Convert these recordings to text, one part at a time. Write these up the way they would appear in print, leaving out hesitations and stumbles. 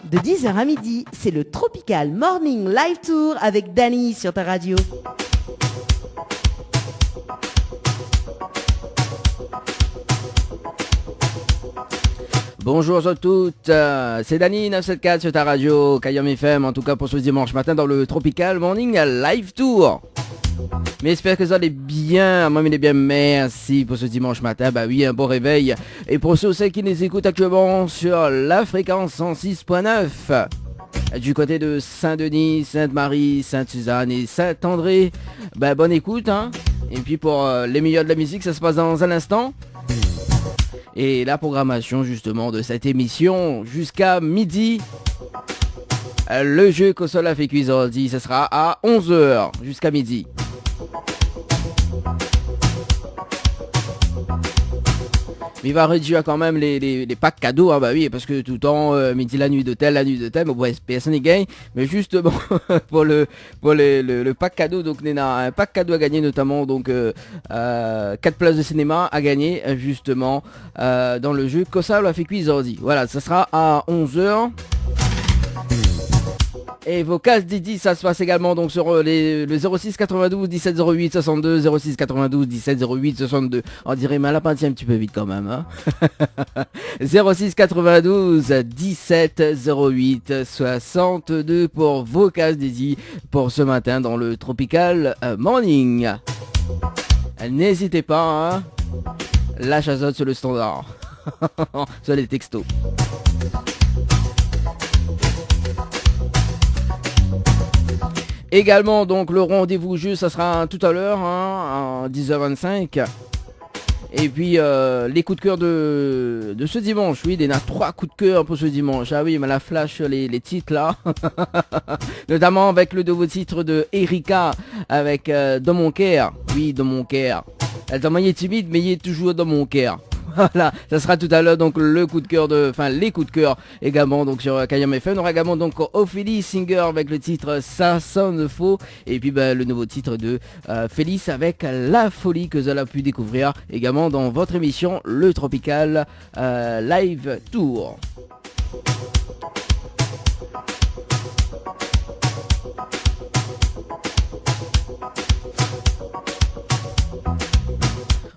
De 10h à midi, c'est le Tropical Morning Live Tour avec Dany sur ta radio. Bonjour à toutes, c'est Dany 974 sur ta radio, Kayam FM, en tout cas pour ce dimanche matin dans le Tropical Morning Live Tour. Mais j'espère que vous allez bien, moi il est bien, merci pour ce dimanche matin, bah oui, un bon réveil. Et pour ceux aussi qui nous écoutent actuellement sur la fréquence 106.9, du côté de Saint-Denis, Sainte-Marie, Sainte-Suzanne et Saint-André, bah bonne écoute, hein. Et puis pour les meilleurs de la musique, ça se passe dans un instant. Et la programmation justement de cette émission jusqu'à midi. Le jeu console a fait cuisine, ce sera à 11h jusqu'à midi. Mais il va réduire quand même les packs cadeaux, hein, bah oui, parce que tout le temps, midi la nuit d'hôtel, bon, ouais, personne n'y gagne. Mais justement, pour le pack cadeau, donc on a un pack cadeau à gagner, notamment donc 4 places de cinéma à gagner, justement, dans le jeu Kossa la fait cuire ordi. Voilà, ça sera à 11h. Et vos cases Didi, ça se passe également donc sur le 06 92 17 08 62, 06 92 17 08 62. On dirait ma lapin tient un petit peu vite quand même, hein. 06 92 17 08 62 pour vos cases Didi pour ce matin dans le Tropical Morning. N'hésitez pas, hein. La chazotte sur le standard. Sur les textos. Également donc le rendez-vous jeu, ça sera tout à l'heure, hein, à 10h25. Et puis les coups de cœur de ce dimanche, oui, il y en a 3 coups de cœur pour ce dimanche. Ah oui, mais la flash sur les titres là. Notamment avec le nouveau titre de Erika avec Dans mon cœur. Oui, Dans mon cœur. Elle est timide, mais il est toujours dans mon cœur. Voilà, ça sera tout à l'heure donc le coup de cœur les coups de cœur également donc sur Kayam FM. On aura également donc Ophélie Singer avec le titre Ça sonne faux. Et puis le nouveau titre de Félix avec La folie que vous avez pu découvrir également dans votre émission Le Tropical Live Tour.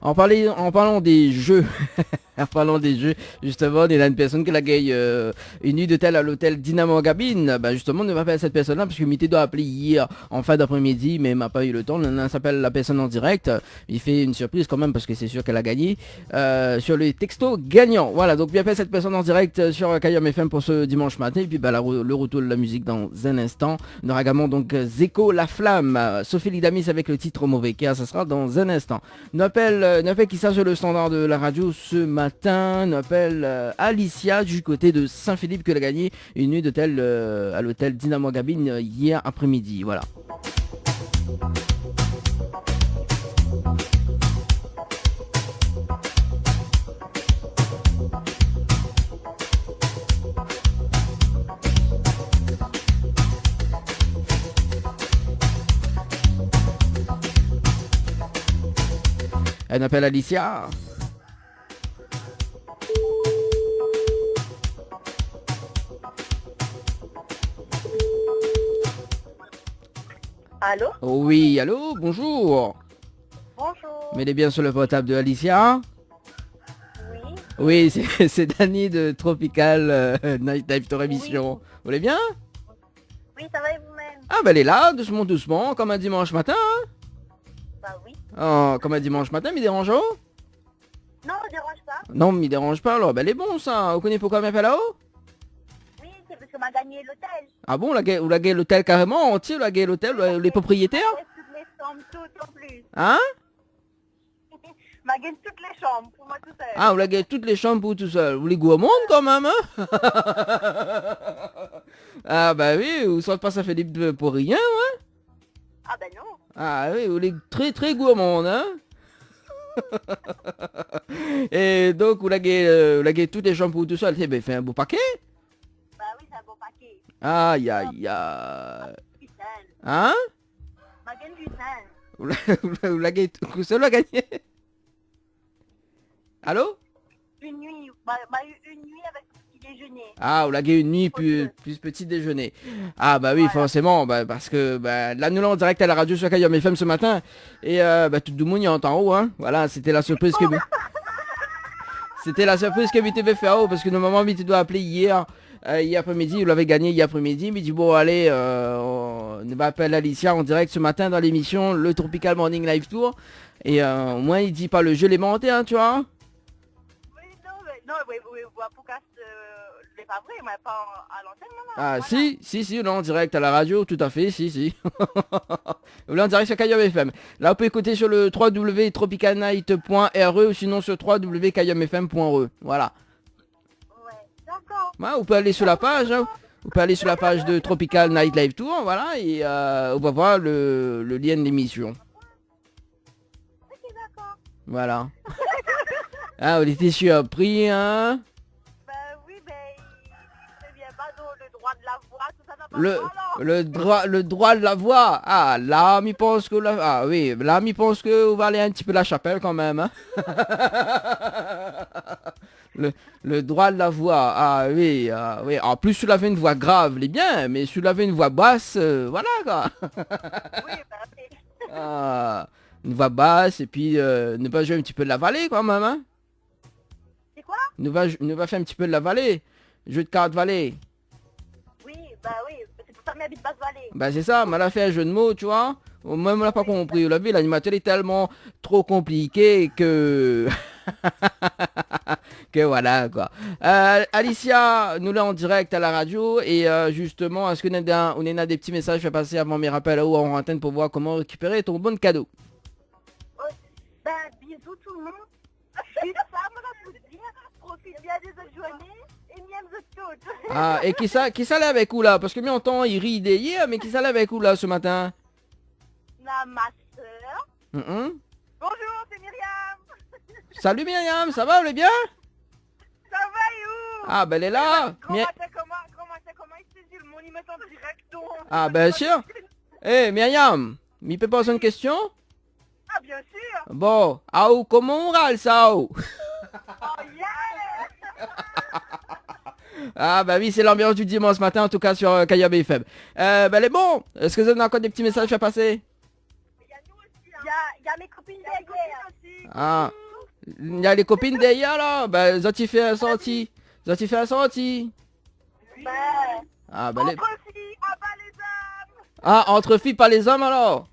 En parlant des jeux, en parlant des jeux, justement, il y a une personne qui l'accueille une nuit d'hôtel à l'hôtel Dynamo Gabine. Bah justement, ne va pas cette personne-là parce que Mité doit appeler hier en fin d'après-midi, mais il m'a pas eu le temps. On s'appelle la personne en direct. Il fait une surprise quand même parce que c'est sûr qu'elle a gagné sur les textos gagnants. Voilà, donc bien fait cette personne en direct sur Kayam FM pour ce dimanche matin. Et puis le retour de la musique dans un instant. On aura également donc Zeko La Flamme, Sophie Lidamis avec le titre Mauvais Cas. Ça sera dans un instant. On appelle qui sert sur le standard de la radio ce matin. On appelle Alicia du côté de Saint-Philippe qui a gagné une nuit d'hôtel à l'hôtel Dynamo Gabine hier après-midi. Voilà. Elle m'appelle Alicia. Allô? Oui, allô, bonjour. Bonjour. Mettez bien sur le portable de Alicia. Oui. Oui, c'est Dany de Tropical Night Live Tour émission. Vous allez bien? Oui, ça va et vous-même? Ah elle est là, doucement, comme un dimanche matin. Hein? Bah oui. Oh, comme un dimanche matin, m'y dérange oh? Non, ne dérange pas. Non, m'y dérange pas alors, elle est bon ça. Vous connaissez pourquoi elle fait là-haut? Oui, c'est parce qu'on m'a gagné l'hôtel. Ah bon, vous la gagné l'hôtel carrément entier, vous la gagné l'hôtel, les propriétaires? Toutes les chambres, toutes en plus. Hein? M'a gagné toutes les chambres pour moi tout seul. Ah, vous la gagné toutes les chambres pour tout seul. Vous les gourmandes quand même, hein? Ah bah oui, vous sortez pas ça fait des pour rien, ouais? Ah bah non. Ah oui, vous les très gourmandes, hein? Et donc vous la gagné toutes les chambres pour tout seul. Ben, fait un beau paquet? Bah oui, c'est un bon paquet. Aïe aïe aïe. Putain. Hein? M'a gagné putain. Vous la gagné tout seul, la gagné? Allô? Une nuit. M'a eu une nuit avec déjeuner. Ah, ou la une nuit plus petit déjeuner. Ah bah oui, Voilà. forcément, bah, parce que bah, là nous là en direct à la radio sur Kayam FM ce matin et bah, tout le monde y entend en haut, hein. Voilà, c'était la surprise que c'était la surprise que MTV fait en haut parce que normalement MTV doit appeler hier après-midi, il l'avait gagné hier après-midi, mais il dit bon allez, on va appeler Alicia en direct ce matin dans l'émission le Tropical Morning Live Tour et au moins il dit pas le jeu élémentaire, hein, tu vois. Oui, non, pourquoi c'est pas vrai, mais pas à l'antenne, maman. Ah Voilà. si, là en direct à la radio, tout à fait, si. Là en direct sur Kayam FM. Là on peut écouter sur le www.tropicalnight.re ou sinon sur www.kayamfm.re. Voilà. Ouais, d'accord. Ouais, on peut aller sur la page, hein. On peut aller sur la page de Tropical Night Live Tour, voilà, et on va voir le lien de l'émission. Ok, d'accord. Voilà. Ah, on était surpris, hein. Ben oui, ben, c'est bien pas le droit de la voix, tout ça n'a pas Le, de droit, alors. le droit de la voix. Ah, là, m'y pense que ah oui, là, m'y pense que on va aller un petit peu à la chapelle quand même, hein. Le droit de la voix. Ah oui, oui. En plus, tu l'avais une voix grave, il est bien, mais si tu l'avais une voix basse, voilà, quoi. Oui, ben oui. Ah, une voix basse, et puis ne pas jouer un petit peu de la vallée, quand même, hein. C'est quoi? Ne va faire un petit peu de la vallée. Jeu de cartes vallée. Oui, c'est pour ça que m'habite Basse-Vallée. Bah c'est ça, mais elle a fait un jeu de mots, tu vois. Même on l'a pas compris. Vous l'avez, l'animateur est tellement trop compliqué que... que voilà, quoi. Alicia, nous là en direct à la radio. Et justement, est-ce que on a des petits messages à passer avant mes rappels là-haut en antenne pour voir comment récupérer ton bon cadeau? Ben, bisous tout le monde. Je suis femme, là, pour te dire. Profite bien des autres journées et mieux de toutes. Ah, et qui ça l'est avec où là? Parce que mi entend, il rit des hier, mais qui ça l'est avec où là ce matin? Ma soeur. Mhm. Bonjour, c'est Myriam. Salut Myriam, ça va, vous allez bien? Ça va et où? Ah ben elle est là. Comment il saisit le monde, il met en direct donc. Ah ben sûr. Eh Myriam, m'y peut poser une question? Ah bien sûr. Bon, ah ou comment on râle ça ou? Oh yeah. Ah bah oui, c'est l'ambiance du dimanche matin en tout cas sur Kayab FM. Ben les bon, est-ce que vous avez encore des petits messages à passer? Il y a nous aussi. Il y a mes copines derrière aussi. Ah, il y a les copines derrière là, ben Zoti fait un sorti. Zoti fait un sorti. Ben, Ah ben les... entre filles, à bas les hommes. Ah, entre filles pas les hommes alors?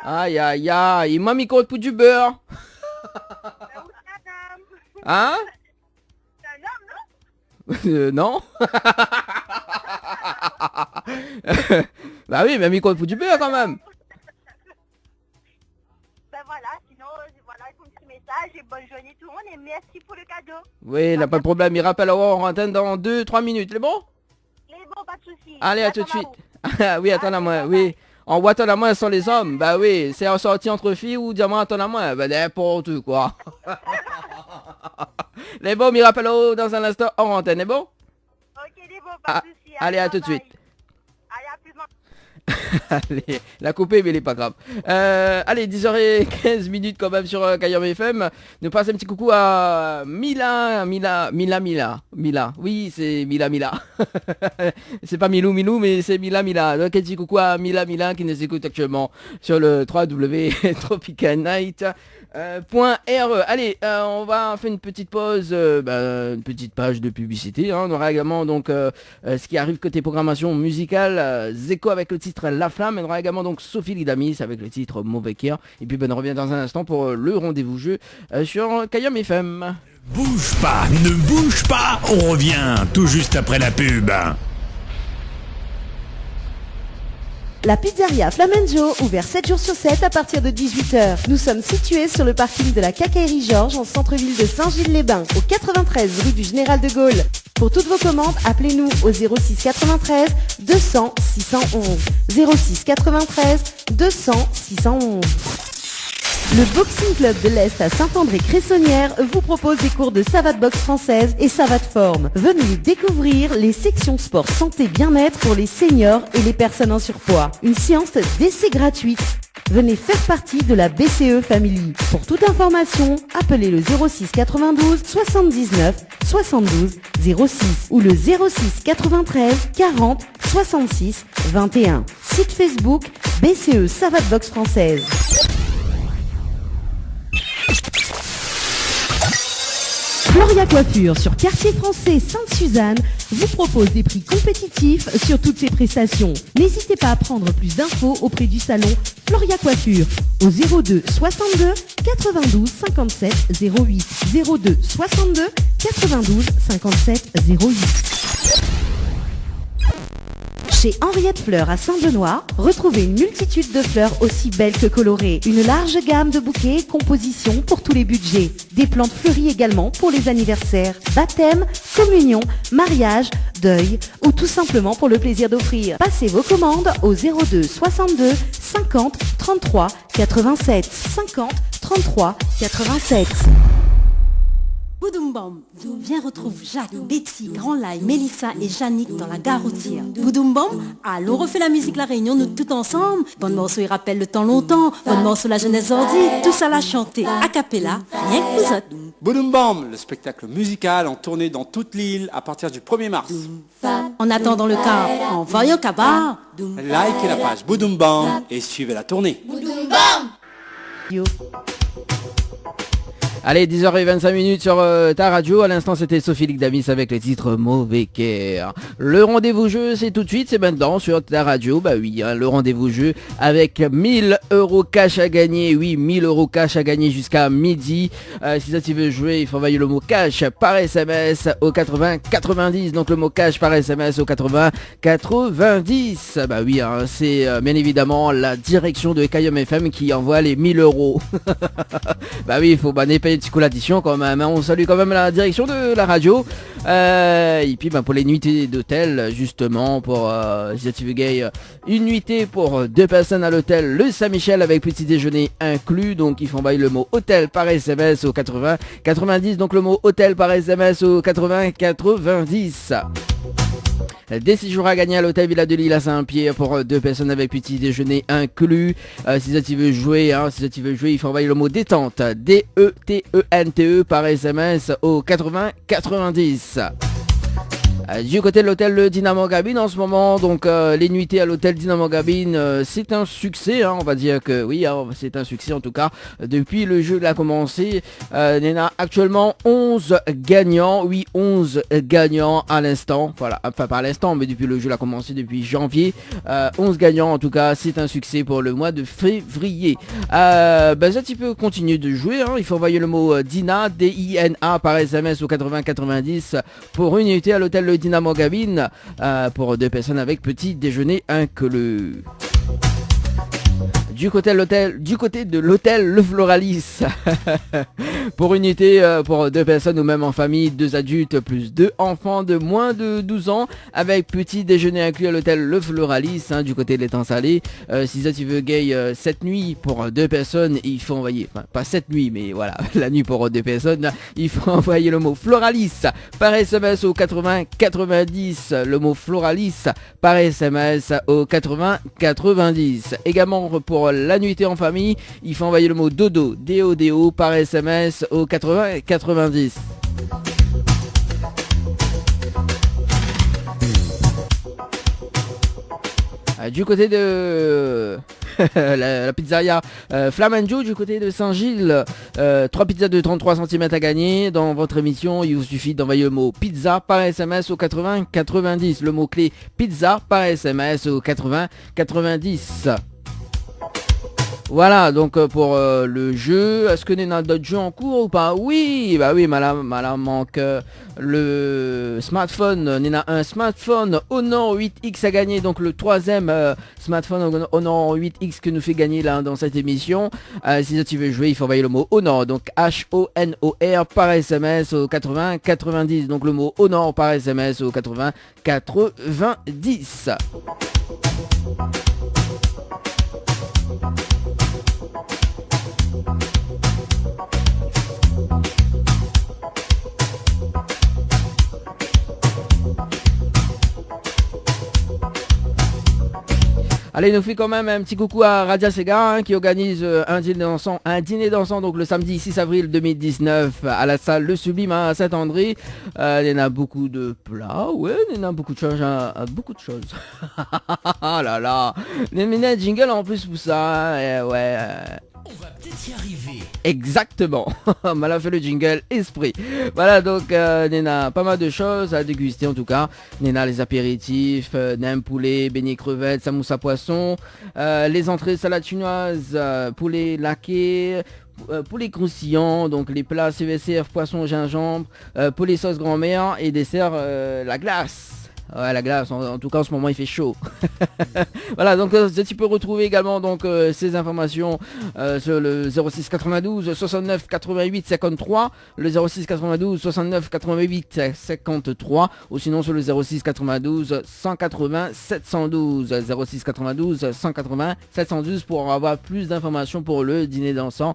Aïe aïe aïe, il m'a mis compte pour du beurre. Ben, où c'est un homme? Hein? C'est un homme, non? Non. Bah oui, mais mis compte pour du beurre quand même. Ben voilà, sinon, voilà, un petit message et bonne journée tout le monde et merci pour le cadeau. Oui, là pas de problème, il rappelle avoir en antenne dans 2-3 minutes, c'est bon? Les bons, pas de soucis. Allez, à tout de suite. Ah oui, attends la moi, oui. En boîte à la main sont les hommes, bah oui, c'est en sortie entre filles ou diamant à la main, bah n'importe quoi. Les bons, il rappelle dans un instant en antenne, c'est bon? Ok, les bons, pas de soucis. Allez, à tout de bye. suite. Allez, à plus. Allez, la coupée mais il est pas grave. Allez, 10h15 minutes quand même sur Kayam FM. Nous passons un petit coucou à Mila. Oui, c'est Mila. C'est pas Milou, mais c'est Mila. Donc un petit coucou à Mila qui nous écoute actuellement sur le www.tropicalnight.re. Allez, on va faire une petite pause, une petite page de publicité, hein. On aura également donc ce qui arrive côté programmation musicale, Zeko avec le titre La Flamme, on aura également donc Sophie Lidamis avec le titre Mauvais Cœur, et puis on revient dans un instant pour le rendez-vous jeu sur Kayam FM. Bouge pas, ne bouge pas, on revient tout juste après la pub. La pizzeria Flamenjo, ouvert 7 jours sur 7 à partir de 18h. Nous sommes situés sur le parking de la Quincaillerie Georges en centre-ville de Saint-Gilles-les-Bains, au 93 rue du Général de Gaulle. Pour toutes vos commandes, appelez-nous au 06 93 200 611. 06 93 200 611. Le Boxing Club de l'Est à Saint-André-Cressonnière vous propose des cours de savate boxe française et savate forme. Venez découvrir les sections sport santé bien-être pour les seniors et les personnes en surpoids. Une séance d'essai gratuite. Venez faire partie de la BCE Family. Pour toute information, appelez le 06 92 79 72 06 ou le 06 93 40 66 21. Site Facebook BCE Savate Box Française. Floria Coiffure sur Quartier Français Sainte-Suzanne vous propose des prix compétitifs sur toutes ses prestations. N'hésitez pas à prendre plus d'infos auprès du salon Floria Coiffure au 02 62 92 57 08 02 62 92 57 08. Chez Henriette Fleurs à Saint-Benoît, retrouvez une multitude de fleurs aussi belles que colorées. Une large gamme de bouquets et compositions pour tous les budgets. Des plantes fleuries également pour les anniversaires, baptêmes, communions, mariages, deuil ou tout simplement pour le plaisir d'offrir. Passez vos commandes au 02 62 50 33 87 50 33 87. Boudoum Bom, viens retrouve Jacques, Betty, Grand Laye, Mélissa et Yannick dans la gare routière. Boudoum Bom, allons refait la musique La Réunion, nous tout ensemble. Bonne morceau, il rappelle le temps longtemps. Bonne morceau, la jeunesse ordi. Tout ça l'a chanté, a cappella, rien que vous autres. Boudoum Bam, le spectacle musical en tournée dans toute l'île à partir du 1er mars. En attendant le car, en voyant Kabar. Likez la page Boudoum Bam et suivez la tournée. Boudoum bam. Yo. Allez, 10h25 sur ta radio. À l'instant, c'était Sophie Ligdamis avec les titres Mauvais Cœur. Le rendez-vous jeu, c'est tout de suite, c'est maintenant sur ta radio. Bah oui, hein, le rendez-vous jeu avec 1000 € cash à gagner. Oui, 1000 € cash à gagner jusqu'à midi. Si ça tu veux jouer, il faut envoyer le mot cash par SMS au 80 90. Donc le mot cash par SMS au 80 90. Bah oui, hein, c'est bien évidemment la direction de KM FM qui envoie les 1000 €. Bah oui, il faut payer un petit coup l'addition quand même, hein. On salue quand même la direction de la radio, et puis pour les nuitées d'hôtel, justement pour Initiative Gay, une nuitée pour 2 personnes à l'hôtel le Saint-Michel avec petit déjeuner inclus. Donc il faut envoyer le mot hôtel par SMS au 80 90. Donc le mot hôtel par SMS au 80 90. Des séjours à gagner à l'hôtel Villa de Lille à Saint-Pierre pour 2 personnes avec petit déjeuner inclus. Si ça tu veux jouer, il faut envoyer le mot détente, DETENTE par SMS au 80 90. Du côté de l'hôtel le Dynamo Gabine en ce moment, donc les nuitées à l'hôtel Dynamo Gabine, c'est un succès, hein, on va dire que oui, hein, c'est un succès en tout cas. Depuis le jeu a commencé, il y en a actuellement 11 gagnants, oui 11 gagnants à l'instant, voilà, enfin pas à l'instant mais depuis le jeu a commencé depuis janvier, 11 gagnants en tout cas, c'est un succès pour le mois de février. Ça tu peux continuer de jouer, hein, il faut envoyer le mot DINA, DINA par SMS au 80 90 pour une nuitée à l'hôtel le Dynamo Gabine pour 2 personnes avec petit déjeuner inclus. Du côté de l'hôtel Le Floralis pour une unité pour 2 personnes ou même en famille, 2 adultes plus 2 enfants de moins de 12 ans avec petit déjeuner inclus à l'hôtel Le Floralis, hein, du côté de l'étang salé. Si ça tu veux gay, cette nuit pour 2 personnes, il faut envoyer, enfin pas cette nuit mais voilà, la nuit pour 2 personnes, il faut envoyer le mot Floralis par SMS au 80 90, le mot Floralis par SMS au 80 90. Également pour la nuitée en famille, il faut envoyer le mot dodo, DODO par SMS au 80 90. Du côté de la pizzeria Flamanjo du côté de Saint-Gilles, 3 pizzas de 33 cm à gagner dans votre émission. Il vous suffit d'envoyer le mot pizza par SMS au 80 90, le mot clé pizza par SMS au 80 90. Voilà donc pour le jeu. Est-ce que Néna a d'autres jeux en cours ou pas? Oui, bah oui, madame manque le smartphone. Néna un smartphone Honor 8X à gagner, donc le 3e smartphone Honor 8X que nous fait gagner là dans cette émission. Si tu veux jouer, il faut envoyer le mot Honor, donc HONOR par SMS au 80 90, donc le mot Honor par SMS au 80 90. Allez, nous fait quand même un petit coucou à Radia Sega qui organise un dîner dansant donc le samedi 6 avril 2019 à la salle Le Sublime à Saint-André. Il y en a beaucoup de plats, ouais, il y en a beaucoup de choses, beaucoup de choses. Ah là là, il y a un jingle en plus pour ça, ouais. On va peut-être y arriver. Exactement. Mal a fait le jingle esprit. Voilà, donc il y a pas mal de choses à déguster en tout cas. Il y a les apéritifs, nem poulet, beignets crevettes, samoussa poisson, les entrées salade chinoise, poulet laqué, poulet croustillant, donc les plats CVCF, poisson gingembre, poulet sauce grand-mère et dessert la glace. Ouais, la glace, en tout cas en ce moment il fait chaud. Voilà, donc tu peux retrouver également donc ces informations sur le 06 92 69 88 53, le 06 92 69 88 53, ou sinon sur le 06 92 180 712, 06 92 180 712 pour avoir plus d'informations pour le dîner dansant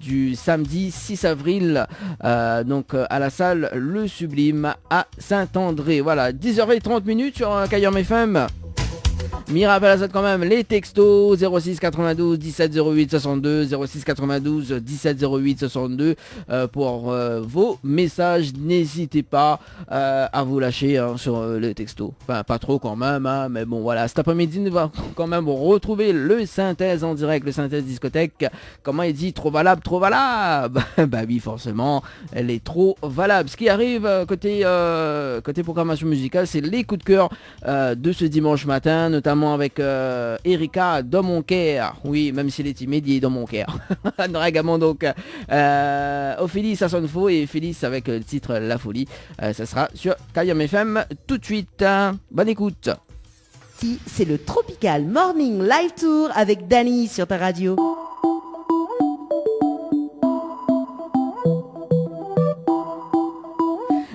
du samedi 6 avril donc à la salle Le Sublime à Saint-André. Voilà, 10h30 sur Kayam FM. M'y rappelle à ça quand même les textos 06 92 17 08 62, 06 92 17 08 62 pour vos messages. N'hésitez pas à vous lâcher sur les textos. Enfin pas trop quand même, mais bon voilà. Cet après-midi nous va quand même retrouver le synthèse en direct, le synthèse discothèque. Comment il dit, trop valable, trop valable. Bah oui forcément, elle est trop valable. Ce qui arrive côté programmation musicale, c'est les coups de cœur de ce dimanche matin, notamment avec Erika dans mon cœur. Oui, même s'il est timide, il est dans mon cœur. Également donc Ophélie, ça sonne faux, et Félix avec le titre La Folie. Ça sera sur Kayam FM tout de suite. Bonne écoute. C'est le Tropical Morning Live Tour avec Dany sur ta radio.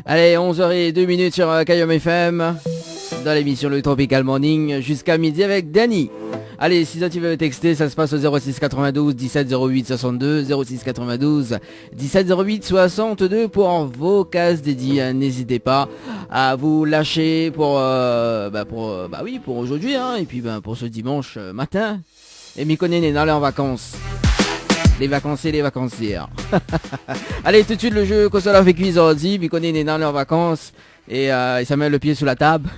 Allez, 11h02 sur Kayam FM. Dans l'émission Le Tropical Morning jusqu'à midi avec Dany. Allez, si tu veux texter, ça se passe au 06 92 17 08 62, 06 92 17 08 62 pour vos cases dédiées. N'hésitez pas à vous lâcher pour aujourd'hui, et puis pour ce dimanche matin. Et m'y connaît dans les en vacances. Les vacanciers, les vacancières. Allez, tout de suite le jeu Kosola fait cuise ordi, m'y connaît dans les en vacances. Et il se met le pied sous la table.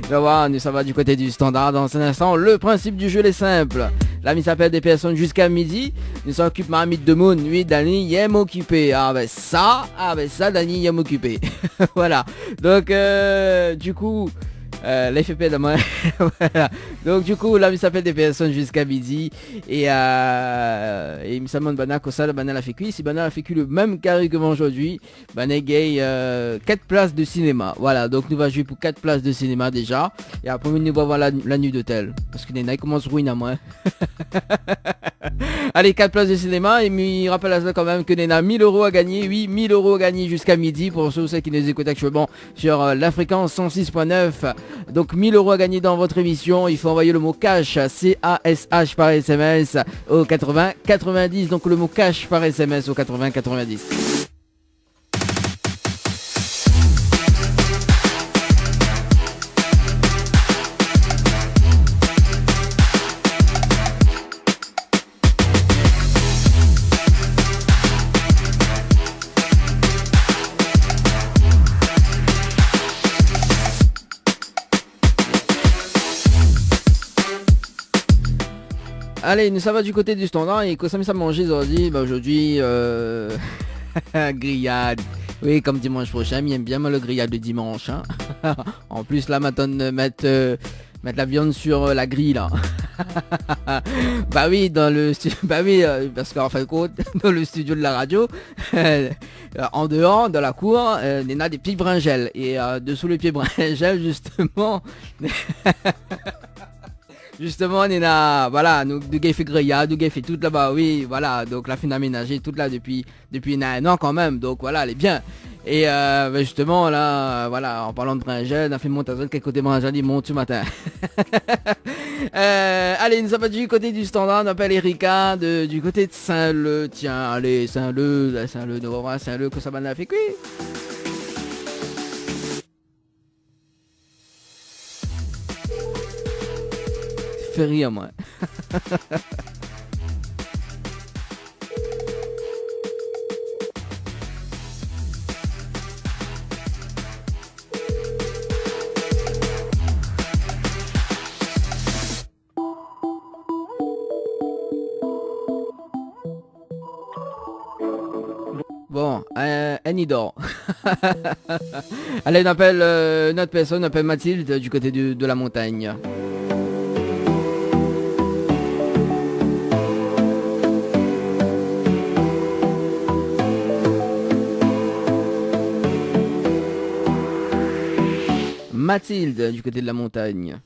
Tu vas voir, ça va du côté du standard dans un instant. Le principe du jeu est simple. L'ami s'appelle des personnes jusqu'à midi. Nous s'occupe Marmite de Moon. Oui, Dany y aime occupé. Ça, Dany y aime occupé. Voilà. Donc, du coup... l'FP de moi. Voilà. Donc du coup là il s'appelle des personnes jusqu'à midi et il me semble Bana Kosa Bana la fait cuit. Si Bana la fait cuit le même carré que moi aujourd'hui, Bana gay 4 places de cinéma. Voilà, donc nous va jouer pour 4 places de cinéma déjà. Et après nous va voir la nuit d'hôtel. Parce que les nains commencent ruine à moi. Allez, 4 places de cinéma. Et il rappelle à ça quand même que les nains 1000 euros à gagner. Oui, 1000 euros à gagner jusqu'à midi pour ceux qui nous écoutent actuellement sur la fréquence 106.9. Donc 1000 euros à gagner dans votre émission. Il faut envoyer le mot cash, CASH par SMS au 80 90. Donc le mot cash par SMS au 80 90. Allez, nous ça va du côté du standard et que ça me manger aujourd'hui, grillade. Oui, comme dimanche prochain, il aime bien le grillade de dimanche. En plus, là, maintenant, mettre la viande sur la grille, là. Bah oui, parce qu'en fin de compte, dans le studio de la radio, en dehors, dans la cour, il y en a des petits bringelles. Et dessous les pieds bringelles, justement... Justement, on est là, voilà, nous fait grillade, nous fait tout là-bas, oui, voilà, donc la fin d'aménager toute là depuis un an quand même, donc voilà, elle est bien. Et justement, là, voilà, en parlant de bringelle, on a fait monter quel côté bringelle, il monte ce matin. Allez, nous sommes du côté du standard, on appelle Erika, du côté de Saint-Leu, tiens, allez, Saint-Leu, nous va voir Saint-Leu, que ça m'a fait cuire. fait rire, moi. Bon, Annie dort. Allez, on appelle notre personne, on appelle Mathilde du côté de la montagne. Mathilde du côté de la montagne.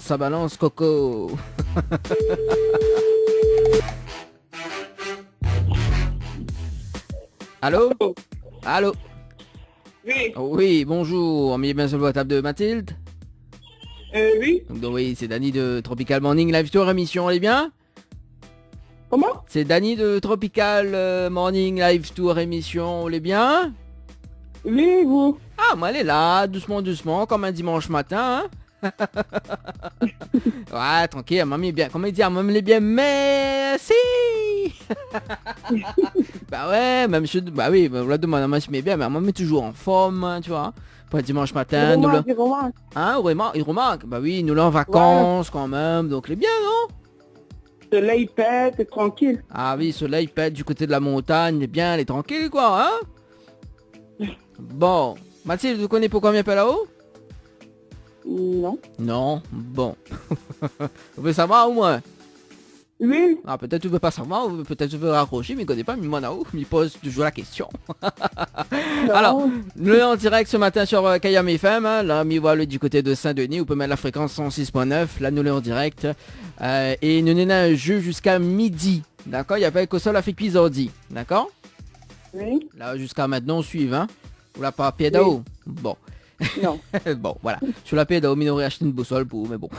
Ça balance, Coco. Allô? Allô? Oui. Oui, bonjour. On est bien sur le WhatsApp de Mathilde? Oui. Donc, oui, c'est Dany de Tropical Morning Live Tour émission, elle est bien? Comment? C'est Dany de Tropical Morning Live Tour émission, elle est bien? Oui, vous. Ah, moi elle est là, doucement, comme un dimanche matin, hein. Ouais, tranquille, maman est bien. Comment il dit, maman elle est bien, merci. Bah ouais, même je... Bah oui, bah, la demande à maman je mets bien, mais maman est toujours en forme, hein, tu vois. Pour un dimanche matin, nous là... Hein, il remarque. Bah oui, nous là en vacances quand même, donc il est bien, non? Soleil pète, tranquille. Ah oui, soleil pète du côté de la montagne, il est bien, il est tranquille, quoi, hein. Bon, Mathilde, vous connaissez pourquoi on vient pas là-haut? Non. Non, bon. Vous voulez savoir au moins? Oui. Ah, peut-être tu veux pas savoir, ou peut-être tu veux raccrocher, mais il connaît pas, mais moi là-haut, il pose toujours la question. Non. Alors, nous sommes en direct ce matin sur Kayam FM, hein, là, mi voilà du côté de Saint-Denis, vous pouvez mettre la fréquence 106.9, là nous sommes en direct, et nous sommes un jeu jusqu'à midi, d'accord? Il y avait que ça, la fait cuisardi, d'accord? Oui. Là, jusqu'à maintenant, suivre, hein? Ou la pas pied d'eau? Bon. Non. Bon, voilà. Sur la paix, on aurait acheté une boussole pour, mais bon.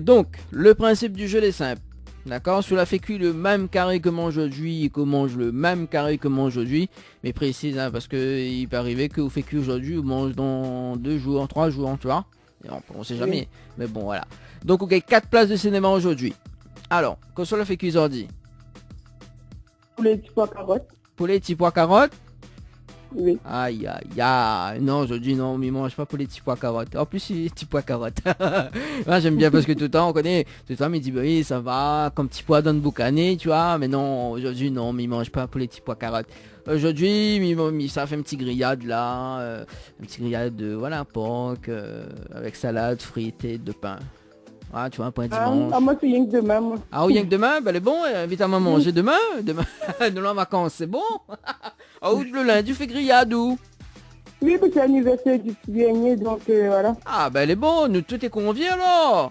Donc, le principe du jeu est simple. D'accord? Sur la fait cuire le même carré que mange aujourd'hui et que mange le même carré que mange aujourd'hui. Mais précise, hein, parce que il peut arriver que vous fait cuire aujourd'hui, vous mange dans 2 jours, 3 jours, tu vois? Et on sait jamais. Oui. Mais bon, voilà. Donc, vous gagnez 4 places de cinéma aujourd'hui. Alors, que sur la fait cuire aujourd'hui? Poulet, petits pois, carottes. Poulet, petits pois, carottes? Oui. Aïe aïe aïe. Non, aujourd'hui non, mais mange pas pour les petits pois carottes. En plus, les petits pois carottes. Moi j'aime bien parce que tout le temps on connaît. Tout le temps il dit bah oui ça va, comme petit pois dans le boucané, tu vois. Mais non, aujourd'hui non, mais il mange pas pour les petits pois carottes. Aujourd'hui, ça fait un petit grillade là. Un petit grillade de voilà, porc, avec salade, frites et de pain. Ah, tu vois, un point dimanche. Ah, moi, c'est rien que demain, moi. Ah, rien que demain? Ben, elle est bon, invite à maman manger demain. Demain, nous en vacances, c'est bon? Ah, ou le lundi, tu fais grillade ou? Oui, parce que c'est l'anniversaire du petit dernier, donc voilà. Ah, ben, elle est bonne, nous tout est conviés alors.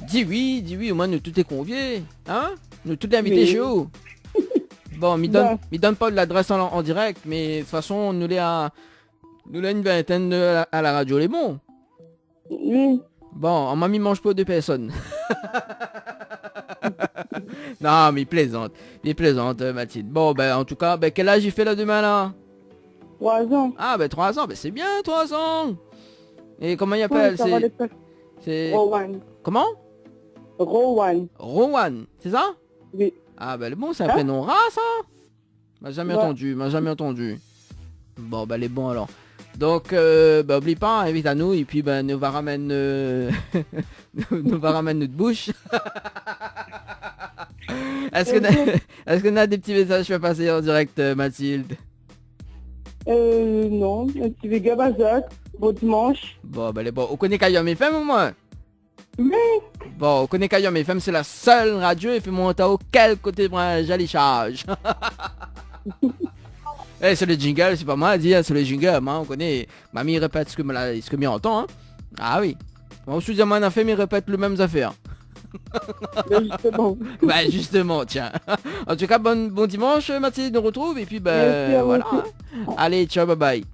Dis oui, au moins nous tout est conviés. Hein? Nous tout est invités chez vous. Bon, m'y donne pas de l'adresse en direct, mais de toute façon, nous l'avons une vingtaine à la radio, les bons. Oui. Bon, on m'a mis mange pas 2 personnes. Non, mais il plaisante, Mathilde. Bon, ben, en tout cas, ben, quel âge il fait là demain, là? 3 ans. Ah, ben, 3 ans, ben, c'est bien, 3 ans. Et comment il appelle? C'est... Rowan. Comment? Rowan. Rowan, c'est ça? Oui. Ah, ben, bon, c'est un prénom rare, ça? M'a jamais entendu. Bon, ben, les bons, alors. Donc, bah, oublie pas, invite à nous, et puis, ben, nous va ramener notre bouche. Est-ce qu'on a des petits messages à passer en direct, Mathilde? Non, un petit véga bazak, bon dimanche. Bon, ben, bon, on connaît Kayam FM au moins? Oui. Bon, on connaît Kayam FM, c'est la seule radio, et fait monter au quel côté j'allais-charge. Eh, c'est le jingle, c'est pas moi à dire, c'est le jingle, hein, on connaît. Mamie répète ce que m'y entend, hein. Ah oui. Moi aussi, moi, on a fait, mais répète les mêmes affaires. Justement. Bah, justement, tiens. En tout cas, bon dimanche, Mathilde, nous retrouve, et puis, ben, voilà. Hein. Allez, ciao, bye bye.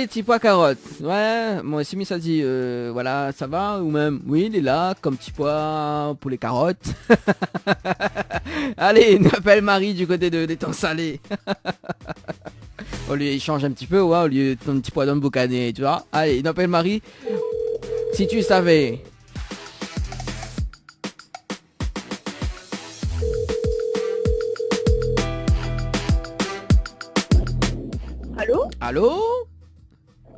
Allez, petit pois carotte. Ouais, moi aussi, mais ça dit, voilà, ça va, ou même, oui, il est là, comme petit pois pour les carottes. Allez, on appelle Marie du côté de l'étang salé. Au lieu, il change un petit peu, ouais, au lieu de ton petit pois dans le boucané, tu vois. Allez, on appelle Marie. Si tu savais. Allô? Allô?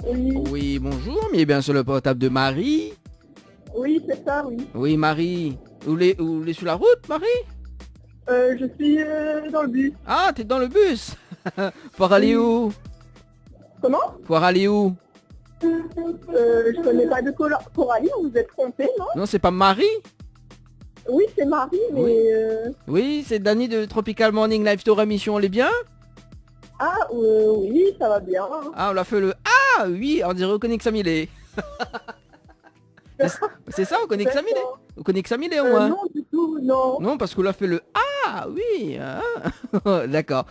Oui, Oui, bonjour, mais bien sur le portable de Marie. oui, c'est ça, oui. Oui, Marie. Vous voulez sur la route, Marie? Je suis dans le bus. Ah, t'es dans le bus. Pour aller où? Comment? Pour aller où? Je connais pas de Coralie, vous êtes trompé, non? Non, c'est pas Marie? Oui, c'est Marie, mais... Oui. Oui, c'est Dani de Tropical Morning Live Tour émission, on est bien? Ah, oui, ça va bien. Ah, on l'a fait le... Ah, oui, on dirait au Connex Samilé. C'est ça, au Connex Samilé? Au Connex Samilé, au moins? Non, du tout, non. Non, parce qu'on l'a fait le... Ah, oui. Ah. D'accord.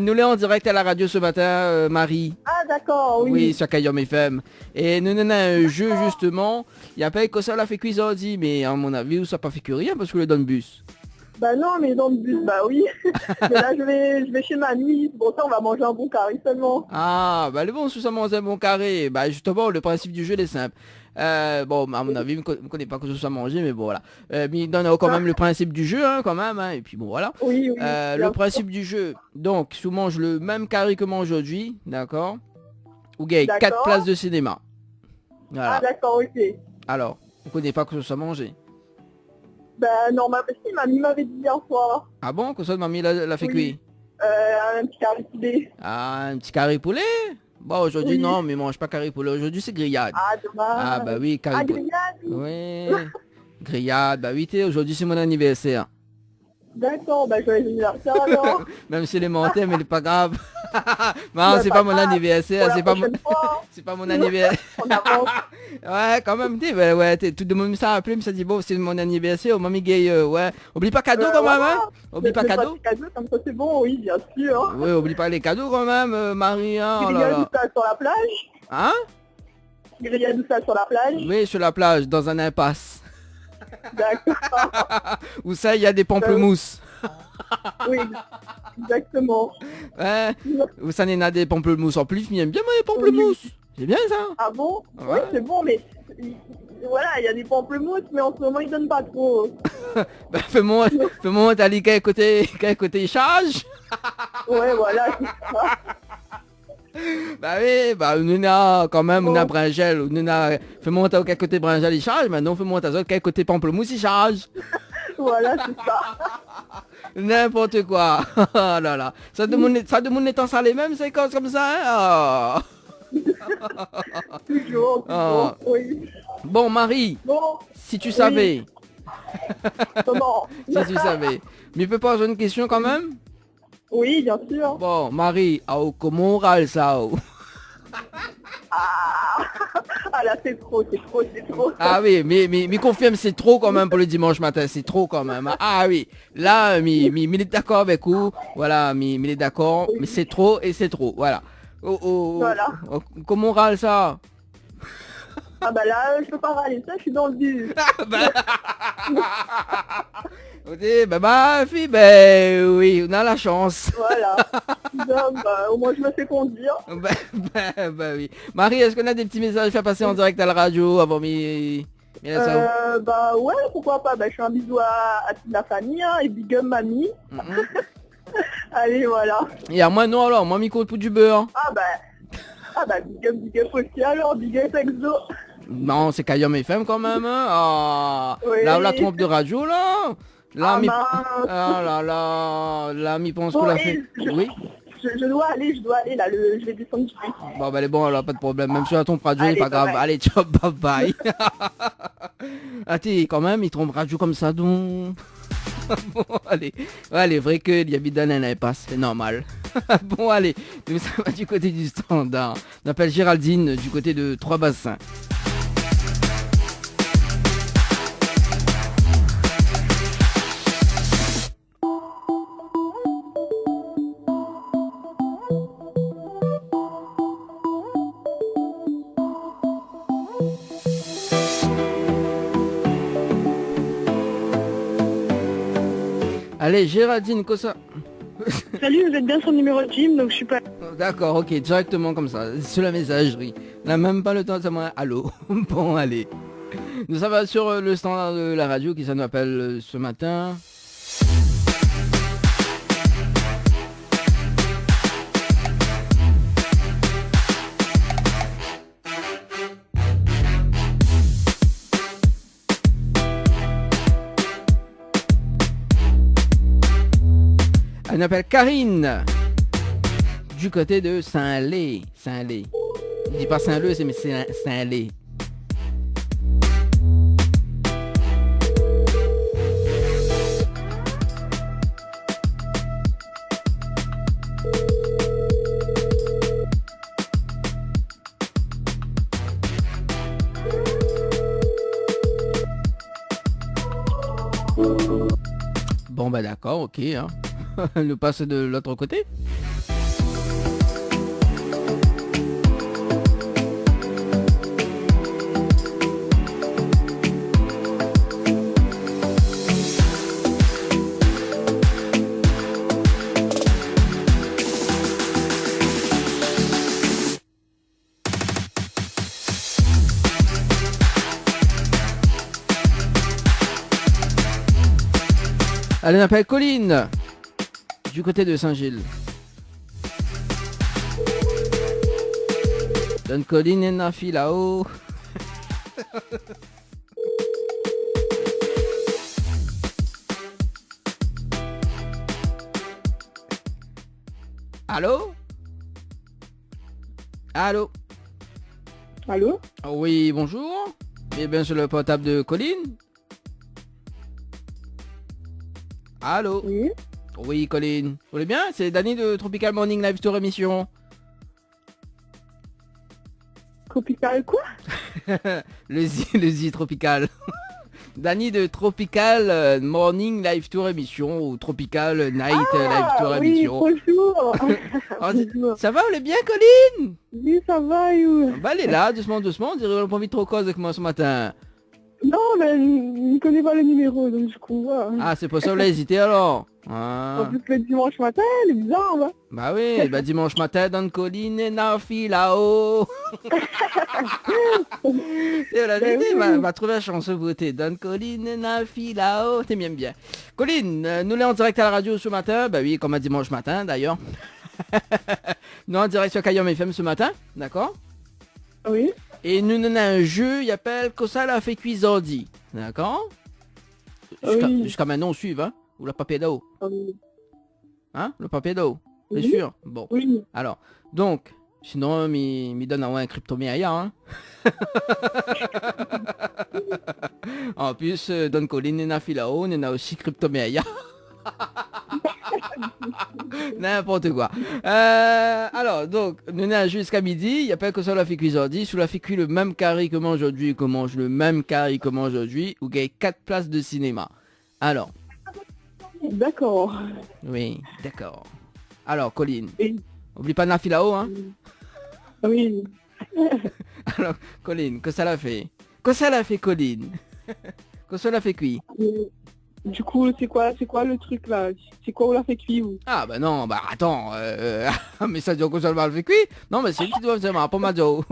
Nous l'est en direct à la radio ce matin, Marie. Ah, d'accord, oui. Oui, sur Kayom FM. Et nous avons un jeu, justement. Il n'y a pas que ça, l'a fait cuisiner, dit, mais à mon avis, ça n'a pas fait que rien, parce que le donne bus. Bah non, mais dans le bus, bah oui. Mais là, je vais chez mamie. Bon, ça, on va manger un bon carré seulement. Ah, bah le bon, sous ça manger un bon carré. Bah justement, le principe du jeu il est simple. Bon, à mon avis, je ne connais pas que ce soit manger, mais bon, voilà. Mais il donne quand même le principe du jeu, hein, quand même. Hein, et puis bon, voilà. Oui, oui. Le principe du jeu. Donc, si on mange le même carré que moi aujourd'hui, d'accord. Ou gagne 4 D'accord. places de cinéma. Voilà. Ah, d'accord, ok. Alors, on connaît pas que ce soit manger. Bah normalement, si, mamie m'avait dit hier soir. Ah bon, que ça, mamie l'a fait Oui. cuire. Un petit carré poulet. Ah, un petit carré poulet. Bon, aujourd'hui, Oui. non, mais mange pas carré poulet. Aujourd'hui, c'est grillade. Ah, dommage. Ah, bah oui, carré Ah, poulet. grillade. Oui. Grillade, bah oui, aujourd'hui c'est mon anniversaire. D'accord, bah joyeux anniversaire alors. Même si les mentais, mais c'est pas grave. Non, Bah, c'est pas pas mon grave. anniversaire, Pour c'est la pas mon... prochaine fois, c'est pas mon anniversaire. on avance. Ouais, quand même, tu sais, bah, ouais, tout le monde ça appelé, mais ça dit bon, c'est mon anniversaire, mamie gay, ouais. Oublie pas cadeau quand même, Voilà. hein. Oublie pas Le cadeau. petit cadeau, comme ça c'est bon, oui, bien sûr. Oui, oublie pas les cadeaux quand même, Marie, hein. Oh là Grillade là. ou ça sur la plage. Hein? Grillade ou ça sur la plage. Oui, sur la plage, dans un impasse. D'accord. Où ça, il y a des pamplemousses. Oui, exactement. Ouais. Où ça, il y en a des pamplemousses. En plus, il aime bien moi les pamplemousses. C'est bien ça. Ah bon? Ouais. Oui, c'est bon, mais voilà, il y a des pamplemousses, mais en ce moment ils donnent pas trop. Bah, fais-moi, t'as dit quel côté charge. Ouais, voilà, c'est ça. Bah oui, bah on a quand même, on a Oh. bringel, on a, fais-moi t'as quel côté bringel il charge, maintenant fais-moi t'as quel côté pamplemousse il charge. Voilà, c'est ça. N'importe quoi. Oh là là. Ça demande étant ça les mêmes, c'est comme ça, hein. Toujours, Ah. oui. Bon Marie, Bon, si tu savais, comment? si tu savais. Mais peux poser une question quand même? Oui, bien sûr. Bon, Marie, comment on râle ça? Ah là, c'est trop. Ah oui, mais confirme, c'est trop quand même pour le dimanche matin, c'est trop quand même. Ah oui, là, il est d'accord avec vous, voilà, il est d'accord, mais c'est trop et c'est trop, voilà. Voilà. Comment on râle ça? Ah bah là, je peux pas râler ça, je suis dans le bus. Ok, bah fille, ben oui, on a la chance. Voilà. Donc, bah, au moins je me fais conduire. Bah oui. Marie, est-ce qu'on a des petits messages à faire passer en direct à la radio avant Bah ouais, pourquoi pas. Bah je fais un bisou à toute la famille, hein, et big up mamie. Allez, voilà. Et à moi non alors, moi mi compte pour du beurre. Ah bah big up aussi alors, big up exo. Non, c'est Kayom FM quand même, hein. Ah, Oui. là, la trompe de radio, là. Là, Ah, mi... mince. Ah là, mi pense Bon, qu'on l'a et fait. je- Oui. Je dois aller là, je vais descendre du bus. Bon, bah, elle est bon, alors, pas de problème. Même sur la trompe radio, Allez, pas grave. bye bye. Allez, ciao, bye bye. Attends, quand même, il trompe radio comme ça, donc. Bon, allez. Ouais, les vrais que il y a bidon, elle n'avait pas, c'est normal. Bon, allez. Donc, ça va du côté du standard. On appelle Géraldine du côté de Trois-Bassins. Allez, Géraldine, quoi ça? Salut, vous êtes bien sur le numéro de Jim, donc je suis pas... D'accord, ok, directement comme ça, sur la messagerie. On n'a même pas le temps de savoir. Allô. Bon, allez. Nous sommes sur le standard de la radio qui ça nous appelle ce matin. Elle m'appelle Karine, du côté de Saint-Lé. Saint-Lé. Je dis pas Saint-Leu, mais c'est Saint-Lé. Bon bah d'accord, ok. Hein. Nous passe de l'autre côté. Elle m'appelle Colline, du côté de Saint-Gilles. Donne Colline et Nafi là-haut. Allô? Allô? Allô? Oui, bonjour. Et bien sur le portable de Colline. Allô? Oui. Oui, Colline. Vous allez bien? C'est Danny de Tropical Morning Live Tour émission. Tropical quoi? le Z Tropical. Danny de Tropical Morning Live Tour émission ou Tropical Night Live Tour émission. Oui, bonjour. Oh, ça va, vous allez bien, Colline? Oui, ça va, you. Bah, elle est là, doucement, doucement. On dirait qu'on n'a pas envie de trop cause avec moi ce matin. Non, mais je ne connais pas le numéro, donc du coup, voilà. Ah, c'est pour ça que vous l'avez hésité alors. En Ah. plus, le dimanche matin, elle est bizarre, va. Bah oui, bah dimanche matin, dans Colline et Nafi là-haut. C'est la Ben vérité, oui. va trouver la chance de voter. Dans Colline et Nafi là-haut, t'aimes bien bien. Colline, nous l'est en direct à la radio ce matin. Bah oui, comme à dimanche matin d'ailleurs. Nous en direct sur Kayom FM ce matin, d'accord? Oui. Et nous avons un jeu, il appelle Kosa la fait cuisardi. D'accord? Oui. Jusqu'à maintenant, on suit, hein? Ou le papier d'eau. Hein? Le papier d'eau. C'est Oui. sûr? Bon. Oui. Alors, donc, sinon, m'y donne un cryptomia, hein? En plus, Don Colin et Nafilao, on a aussi cryptomia. N'importe quoi. Alors, donc, nous avons jusqu'à midi. Il n'y a pas que ça la fait cuisardi. Si la fait cuire le même carré que moi aujourd'hui, que mange le même carré que moi aujourd'hui, vous gagnez 4 places de cinéma. Alors, D'accord. oui, d'accord. Alors, Colline, Oui. oublie pas Nafilao, hein? Oui. Alors, Colline, que ça l'a fait? Que ça l'a fait, Colline? Que ça l'a fait cuire? Du coup, c'est quoi le truc là? C'est quoi on l'a fait cuire ou? Ah bah non, bah attends, mais ça dit que ça l'a fait cuire? Non, mais c'est qui doit faire pas ma Joe.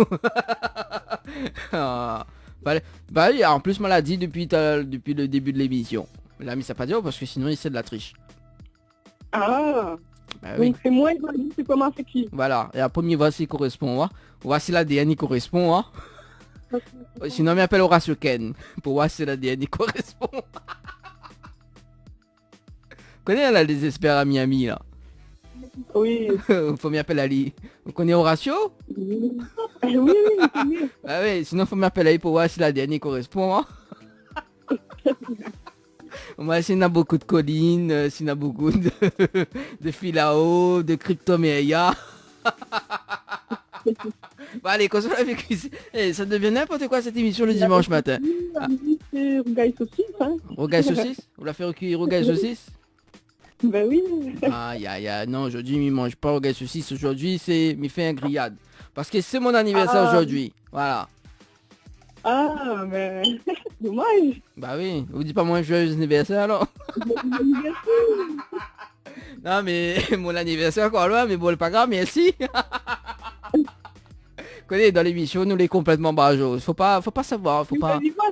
Ah, bah oui, en plus, on l'a dit depuis le début de l'émission. Il a mis ça pas dire parce que sinon il sait de la triche. Ah. Bah oui. Donc c'est moi qui m'a dit c'est comment c'est cuire. Voilà, et après on voici correspond, hein. Voici la DNA correspond, hein. Sinon, on m'appelle Horacio Ken pour voir si la DNA correspond. Vous connaissez là les experts à Miami là? Oui. Faut m'appeler Ali. Vous connaissez Horacio? Oui, oui, je connais. Ah oui, sinon faut m'appeler Ali pour voir si la dernière correspond. Hein? Moi, s'il y a beaucoup de collines, s'il y a beaucoup de filao, de cryptoméa. Bon allez, quand ça fait cuisine, ça devient n'importe quoi cette émission le dimanche matin. Ah. C'est Rougaille saucisse, hein. Rougaille saucisse? Vous la fait recueillir Rougaille saucisse? Ben oui. Ah, non, aujourd'hui, il ne mange pas Rougaille saucisse. Aujourd'hui, il fait un grillade. Parce que c'est mon anniversaire aujourd'hui. Voilà. Ah, mais dommage. Bah oui, vous dites pas moins joyeux anniversaire alors. Non mais mon anniversaire encore loin, mais bon, pas grave, merci. Connais, dans l'émission, nous les complètement barjots. Faut pas savoir, faut pas... Dis pas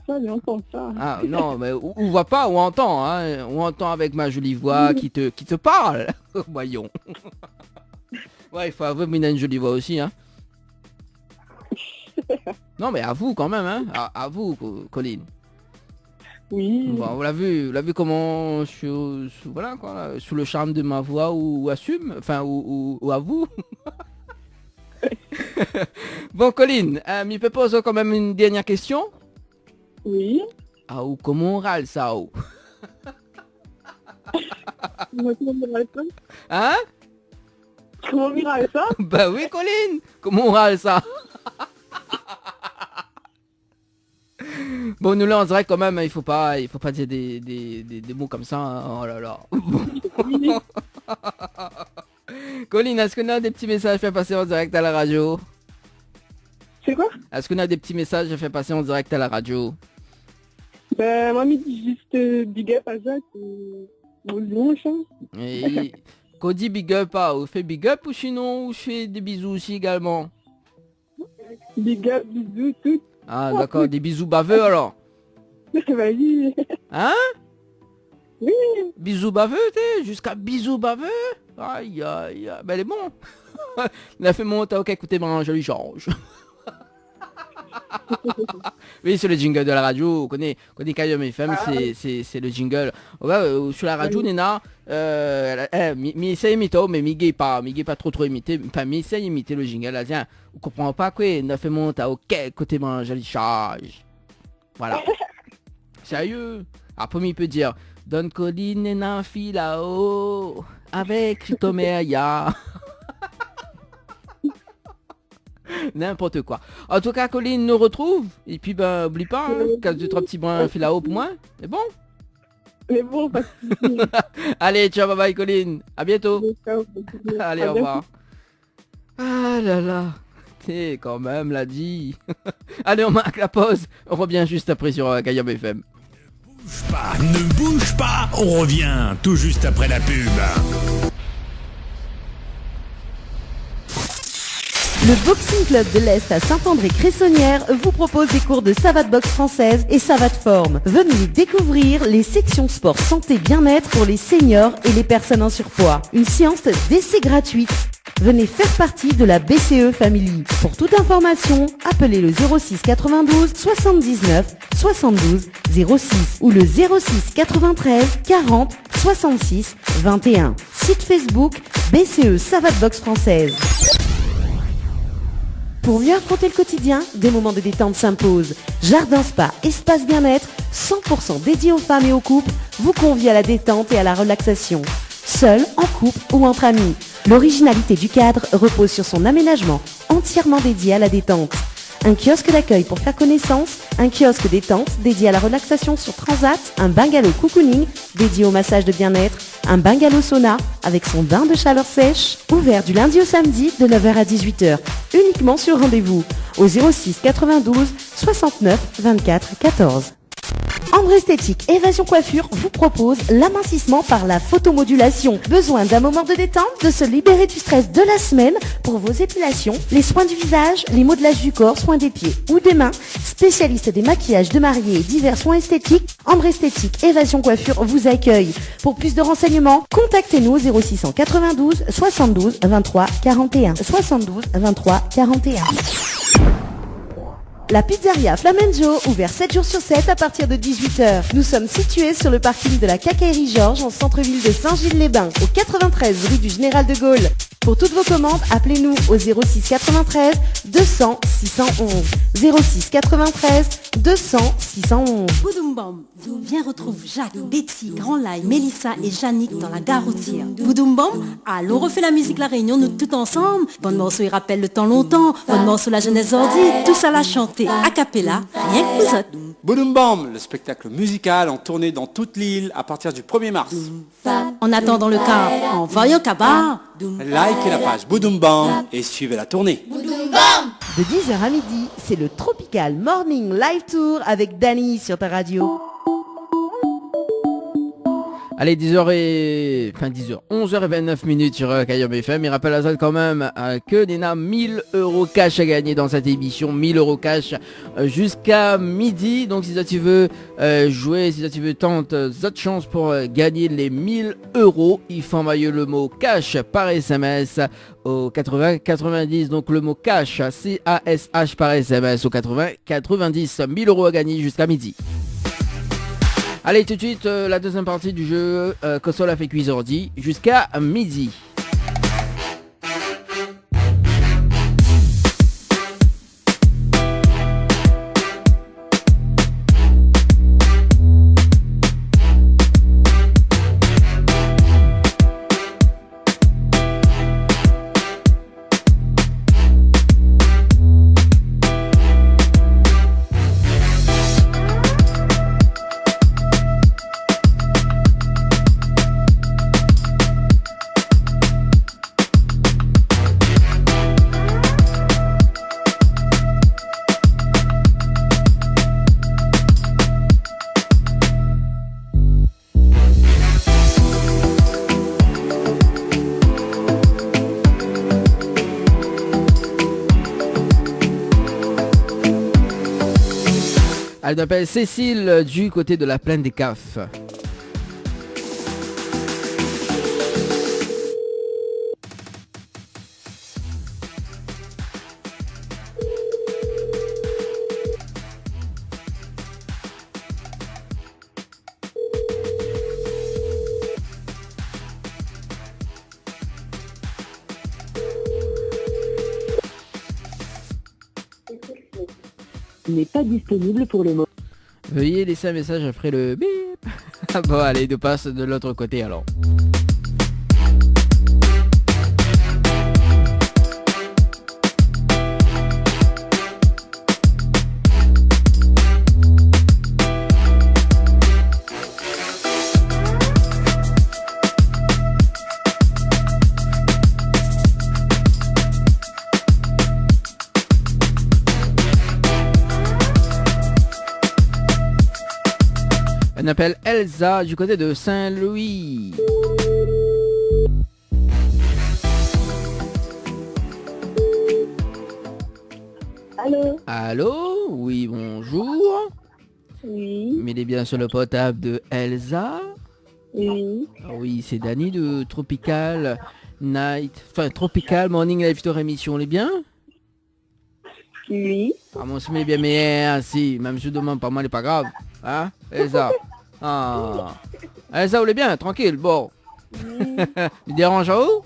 ça, on entend ça. Ah non, mais on voit pas, on entend, hein. On entend avec ma jolie voix qui te parle. Voyons. Ouais, il faut avouer qu'il a une jolie voix aussi, hein. Non mais à vous quand même, hein. À vous, Colline. Oui. Bon, on l'a vu comment voilà quoi, là, sous le charme de ma voix ou assume, enfin ou à vous. Bon Colline, me peut poser quand même une dernière question. Oui. Ah ou comment on râle ça ou? Comment on râle ça? Hein? Comment on râle ça? Bah oui Colline, comment on râle ça? Bon, nous là on dirait quand même, il faut pas dire des mots comme ça, hein. Oh là là. Colline, est-ce qu'on a des petits messages à faire passer en direct à la radio? C'est quoi? Est-ce qu'on a des petits messages à faire passer en direct à la radio? Ben, moi, je dis juste big up à Jacques ou Lyon, je pense. Et qu'on dit big up, ou fait big up ou sinon, je fais des bisous aussi également? Big up, bisous, tout. Ah d'accord, des bisous baveux alors? Vas-y. Hein? Oui. Bisous baveux, t'es? Jusqu'à bisous baveux? Aïe aïe aïe, ben elle est bon. Il a fait mon temps, ok, écoutez, ben je lui change. Oui, c'est le jingle de la radio, on connaît KM FM, c'est le jingle. Ouais, sur la radio, Nena, mi essaye imiter, mais mi gay pas trop imiter, enfin mi essaye imiter le jingle, là, tiens, on comprend pas quoi, il a fait mon temps, ok, côté ben je lui change. Voilà. Sérieux. Après, il peut dire, Don Colline Nena Filao, avec Chitoméa. N'importe quoi. En tout cas, Colline nous retrouve. Et puis, ben, oublie pas, hein, 2-3 petits brins Filao pour moi. C'est bon? Mais bon, parce Allez, ciao, bye bye, Colline. À bientôt. que... Allez, au revoir. Ah là là. T'es quand même, l'a dit. Allez, on marque la pause. On revient juste après sur KM FM. Ne bouge pas, on revient tout juste après la pub. Le Boxing Club de l'Est à Saint-André-Cressonnière vous propose des cours de savate boxe française et savate forme. Venez découvrir les sections sport santé bien-être pour les seniors et les personnes en surpoids. Une séance d'essai gratuite. Venez faire partie de la BCE Family. Pour toute information, appelez le 06 92 79 72 06 ou le 06 93 40 66 21. Site Facebook BCE Savate Boxe Française. Pour mieux affronter le quotidien, des moments de détente s'imposent. Jardin Spa, espace bien-être, 100% dédié aux femmes et aux couples, vous convie à la détente et à la relaxation. Seul, en couple ou entre amis. L'originalité du cadre repose sur son aménagement entièrement dédié à la détente. Un kiosque d'accueil pour faire connaissance, un kiosque détente dédié à la relaxation sur Transat, un bungalow cocooning dédié au massage de bien-être, un bungalow sauna avec son bain de chaleur sèche, ouvert du lundi au samedi de 9h à 18h, uniquement sur rendez-vous, au 06 92 69 24 14. Ambre Esthétique Évasion Coiffure vous propose l'amincissement par la photomodulation. Besoin d'un moment de détente, de se libérer du stress de la semaine pour vos épilations, les soins du visage, les modelages du corps, soins des pieds ou des mains. Spécialiste des maquillages de mariés et divers soins esthétiques, Ambre Esthétique Évasion Coiffure vous accueille. Pour plus de renseignements, contactez-nous au 0692 72 23 41. 72 23 41. La pizzeria Flamenjo, ouvert 7 jours sur 7 à partir de 18h. Nous sommes situés sur le parking de la Quincaillerie Georges en centre-ville de Saint-Gilles-les-Bains, au 93 rue du Général de Gaulle. Pour toutes vos commandes, appelez-nous au 06 93 200 611. 06 93 200 611. Boudoum Bom, viens retrouve Jacques, Betty, Grand Laye, Mélissa et Yannick dans la gare routière. Boudoum Bom, allons on refait la musique La Réunion, nous tout ensemble. Bon morceau il rappelle le temps longtemps, bon morceau la jeunesse ordi, tout ça l'a chanté a cappella, rien que vous autres. Boudoum Bam, le spectacle musical en tournée dans toute l'île à partir du 1er mars. En attendant le car, envoyez au cabar. Likez la page Boudoum Bam et suivez la tournée. De 10h à midi, c'est le Tropical Morning Live Tour avec Dany sur ta radio. Allez, 11h29 minutes sur Kayom FM. Il rappelle à ça quand même que Nena 1000 € cash à gagner dans cette émission. 1000 € cash jusqu'à midi. Donc si ça tu veux jouer, si ça tu veux tenter d'autres chances pour gagner les 1000 €, il faut envoyer le mot cash par SMS au 80 90. Donc le mot cash, C-A-S-H par SMS au 80 90. 1000 € à gagner jusqu'à midi. Allez, tout de suite, la deuxième partie du jeu Console a fait cuisine ordi jusqu'à midi. Elle s'appelle Cécile du côté de la plaine des CAF. N'est pas disponible pour le moment. Veuillez laisser un message après le bip. Bon allez, nous passe de l'autre côté alors. Elle s'appelle Elsa du côté de Saint-Louis. Allô? Allô? Oui, bonjour. Oui, Mais il est bien sur le portable de Elsa. oui. Ah oui, c'est Dany de Tropical Night. Enfin, Tropical Morning Live Tour émission, on est bien? Oui. Ah, moi aussi, mais bien, mais si, même si je demande pas mal, c'est pas grave. Hein, Elsa? Ah. Elsa, vous allez bien? Tranquille, bon. Il dérange en haut?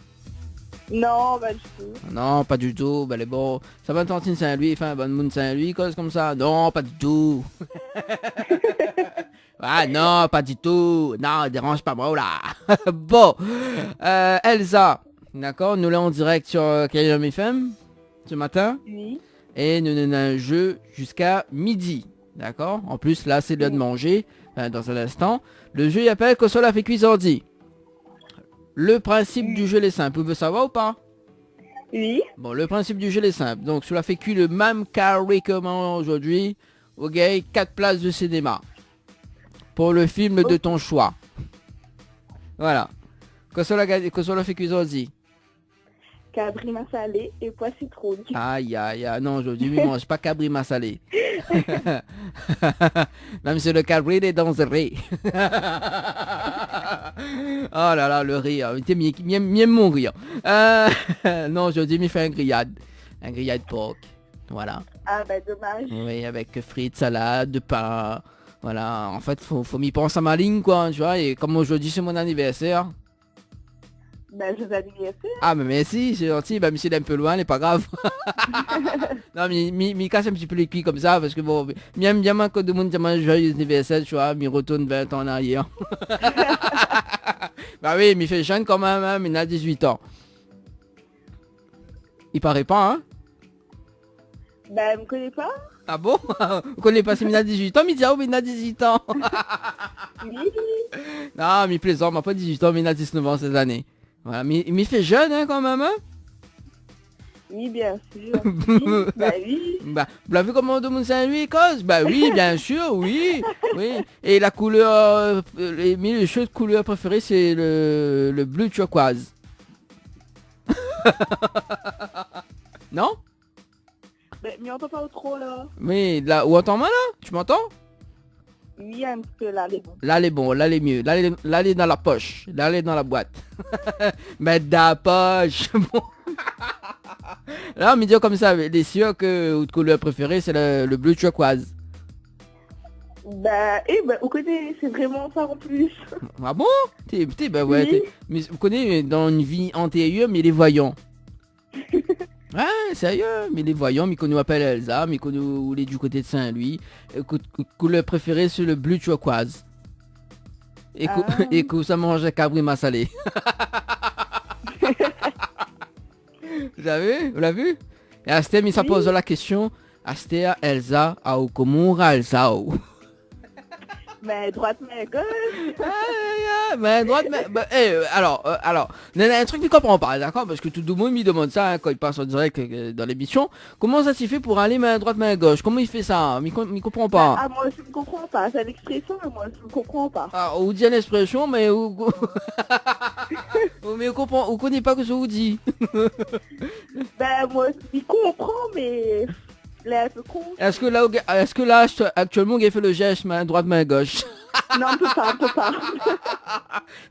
Non, bah du tout. Non, pas du tout. Ben, les bon. Ça va Tantine Saint-Louis, enfin, bonne moon Saint-Louis, cause comme ça. Non, pas du tout. Ah non, pas du tout. Non, dérange pas moi là. Bon. Elsa. D'accord, nous là en direct sur KM FM ce matin. Oui. Et nous avons un jeu jusqu'à midi. D'accord. En plus, là, c'est l'heure de manger. Dans un instant. Le jeu il appelle Console a fait cuisine ordi. Le principe du jeu est simple. Vous voulez savoir ou pas? Oui. Bon, le principe du jeu est simple. Donc, sur la fait cuire le même carré que moi aujourd'hui. Ok, 4 places de cinéma. Pour le film de ton choix. Voilà. Console a fait cuisine ordi. Cabri massalé et pois citrouille. Aïe aïe aïe, non aujourd'hui il mange pas cabri massalé. Même si le cabri il est dangereux. Oh là là, le rire, mieux mon rire. Non, aujourd'hui il fait un grillade porc. Voilà. Ah bah dommage. Oui, avec frites, salade, pain. Voilà, en fait faut m'y penser à ma ligne quoi, tu vois, et comme aujourd'hui c'est mon anniversaire. Ben, je vous anniversaire. Ah, mais merci, c'est gentil. Bah, monsieur est un peu loin, n'est pas grave. Non, mais mi casse un petit peu les cuits comme ça, parce que bon, bien que tout le monde demande joyeux anniversaire, tu vois, mi retourne 20 ans en arrière. Bah oui, mais il fait jeune quand même, hein, mais il a 18 ans. Il paraît pas, hein? Ben, vous me connaissez pas? Ah bon? Vous connaissez pas si il a 18 ans, mais il dit, oh, mais il a 18 ans. Oui. Non, mais il plaisante, il n'a pas 18 ans, mais il a 19 ans cette année. Voilà, mais il fait jeune, hein, quand même, hein? Oui, bien sûr. Oui, bah oui. Bah, vous l'avez vu comment de mon Saint-Louis cause? Bah oui, bien sûr, oui. Oui. Et la couleur, le jeu de couleur préférée, c'est le bleu turquoise. Non? Mais m'y entends pas trop là. Mais là, où entends-moi là? Tu m'entends? Oui, un petit peu là, les bons. Là, elle est bon, là, elle est mieux. Là, elle est dans la poche. Là, elle est dans la boîte. Mettre dans la poche. Bon. Là, on me dit comme ça, les sûr que votre couleur préférée, c'est le bleu turquoise. Bah, vous connaissez, c'est vraiment ça en plus. Ah bon? Bah ouais, Oui. mais vous connaissez dans une vie antérieure, mais les voyants. Ah, sérieux, mais les voyants, mais qu'on nous appelle Elsa, mais qu'on nous est du côté de Saint-Louis. Couleur préférée, c'est le bleu turquoise. Et que, Ah. et que ça mange cabri massalé. Vous avez vu? Vous l'avez vu? Et Asté, ça Oui. pose la question. Asté, Elsa, au comment Elsa? Mais droite, mais gauche. Mais droite, mais... alors, il y a un truc qu'il comprend pas, d'accord? Parce que tout le monde me demande ça hein, quand il passe en direct dans l'émission. Comment ça s'y fait pour aller main droite, main gauche? Comment il fait ça? Il comprend pas. Ah, moi, je ne comprends pas. C'est l'expression, moi, je ne comprends pas. Ah, on dit l'expression, mais mais on connaît pas que ça vous dit. Ben, moi, je comprends, mais... Là, un peu con. Est-ce que là, actuellement, il fait le geste main droite, main gauche? Non, on peut pas.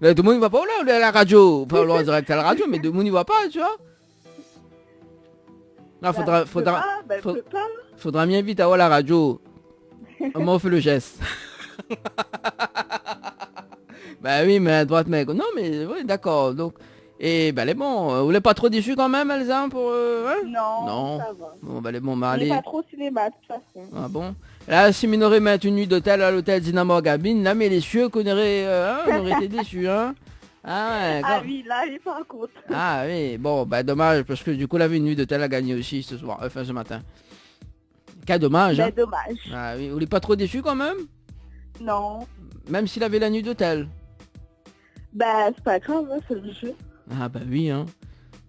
Mais tout le monde ne va pas là, à la radio. Enfin, on direct à la radio, mais tout le monde n'y va pas, tu vois. Non, faudra bien vite avoir la radio. Comment on fait le geste? Bah oui, mais à droite, mec. Non, mais oui, d'accord. Donc, et bah, elle est bon. Vous l'êtes pas trop déçu quand même, Elsa, pour... hein? Non, ça va. Bon, bah, elle est bon, bah, On allez. n'est pas trop au cinéma, de toute façon. Ah bon? Là, si on aurait mis une nuit d'hôtel à l'hôtel Dynamo Gabine, là, mais les cieux qu'on aurait, on aurait été déçus, hein? Ah ouais, Ah quand- oui, là, il est pas en compte. Ah oui, bon, bah dommage, parce que du coup, la une nuit d'hôtel a gagné aussi ce soir, enfin ce matin. Quel dommage, hein? Ben, dommage. Ah oui, vous n'êtes pas trop déçu quand même? Non. Même s'il avait la nuit d'hôtel. Ben, c'est pas grave, hein, c'est le jeu. Ah bah oui, hein.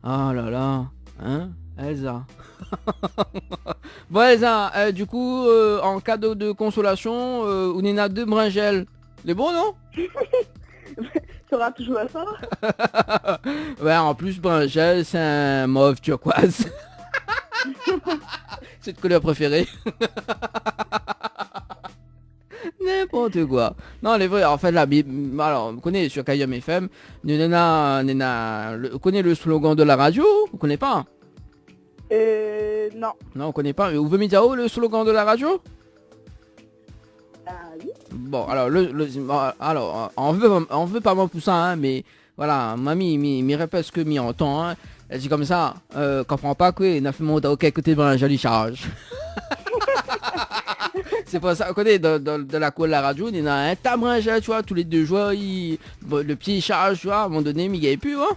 Oh là là, hein, Elsa. Bon Elsa, du coup, en cadeau de consolation, on en a 2 bringelles. Les bons, non? Tu auras toujours à ça. Ouais, en plus, bringelle, c'est un mauve turquoise. C'est de couleur préférée. N'importe quoi. Non, les vrais, en fait, là, alors, vous connaissez sur Kayam FM, vous connaissez le slogan de la radio? Vous connaissez pas? Non. Non, on connaît pas. Vous pouvez me dire le slogan de la radio? Ah oui. Bon, alors, alors, on veut pas moi pour ça, hein, mais voilà, mamie, m'y répète ce que m'y entend, hein. Elle dit comme ça, comprends pas que il a fait mon ok côté de la jolie charge. C'est pas ça, vous connaissez, dans la cour de la radio, il y en a un tabrange, tu vois, tous les 2 jours, le pied charge, tu vois, à un moment donné, mais il n'y avait plus, hein.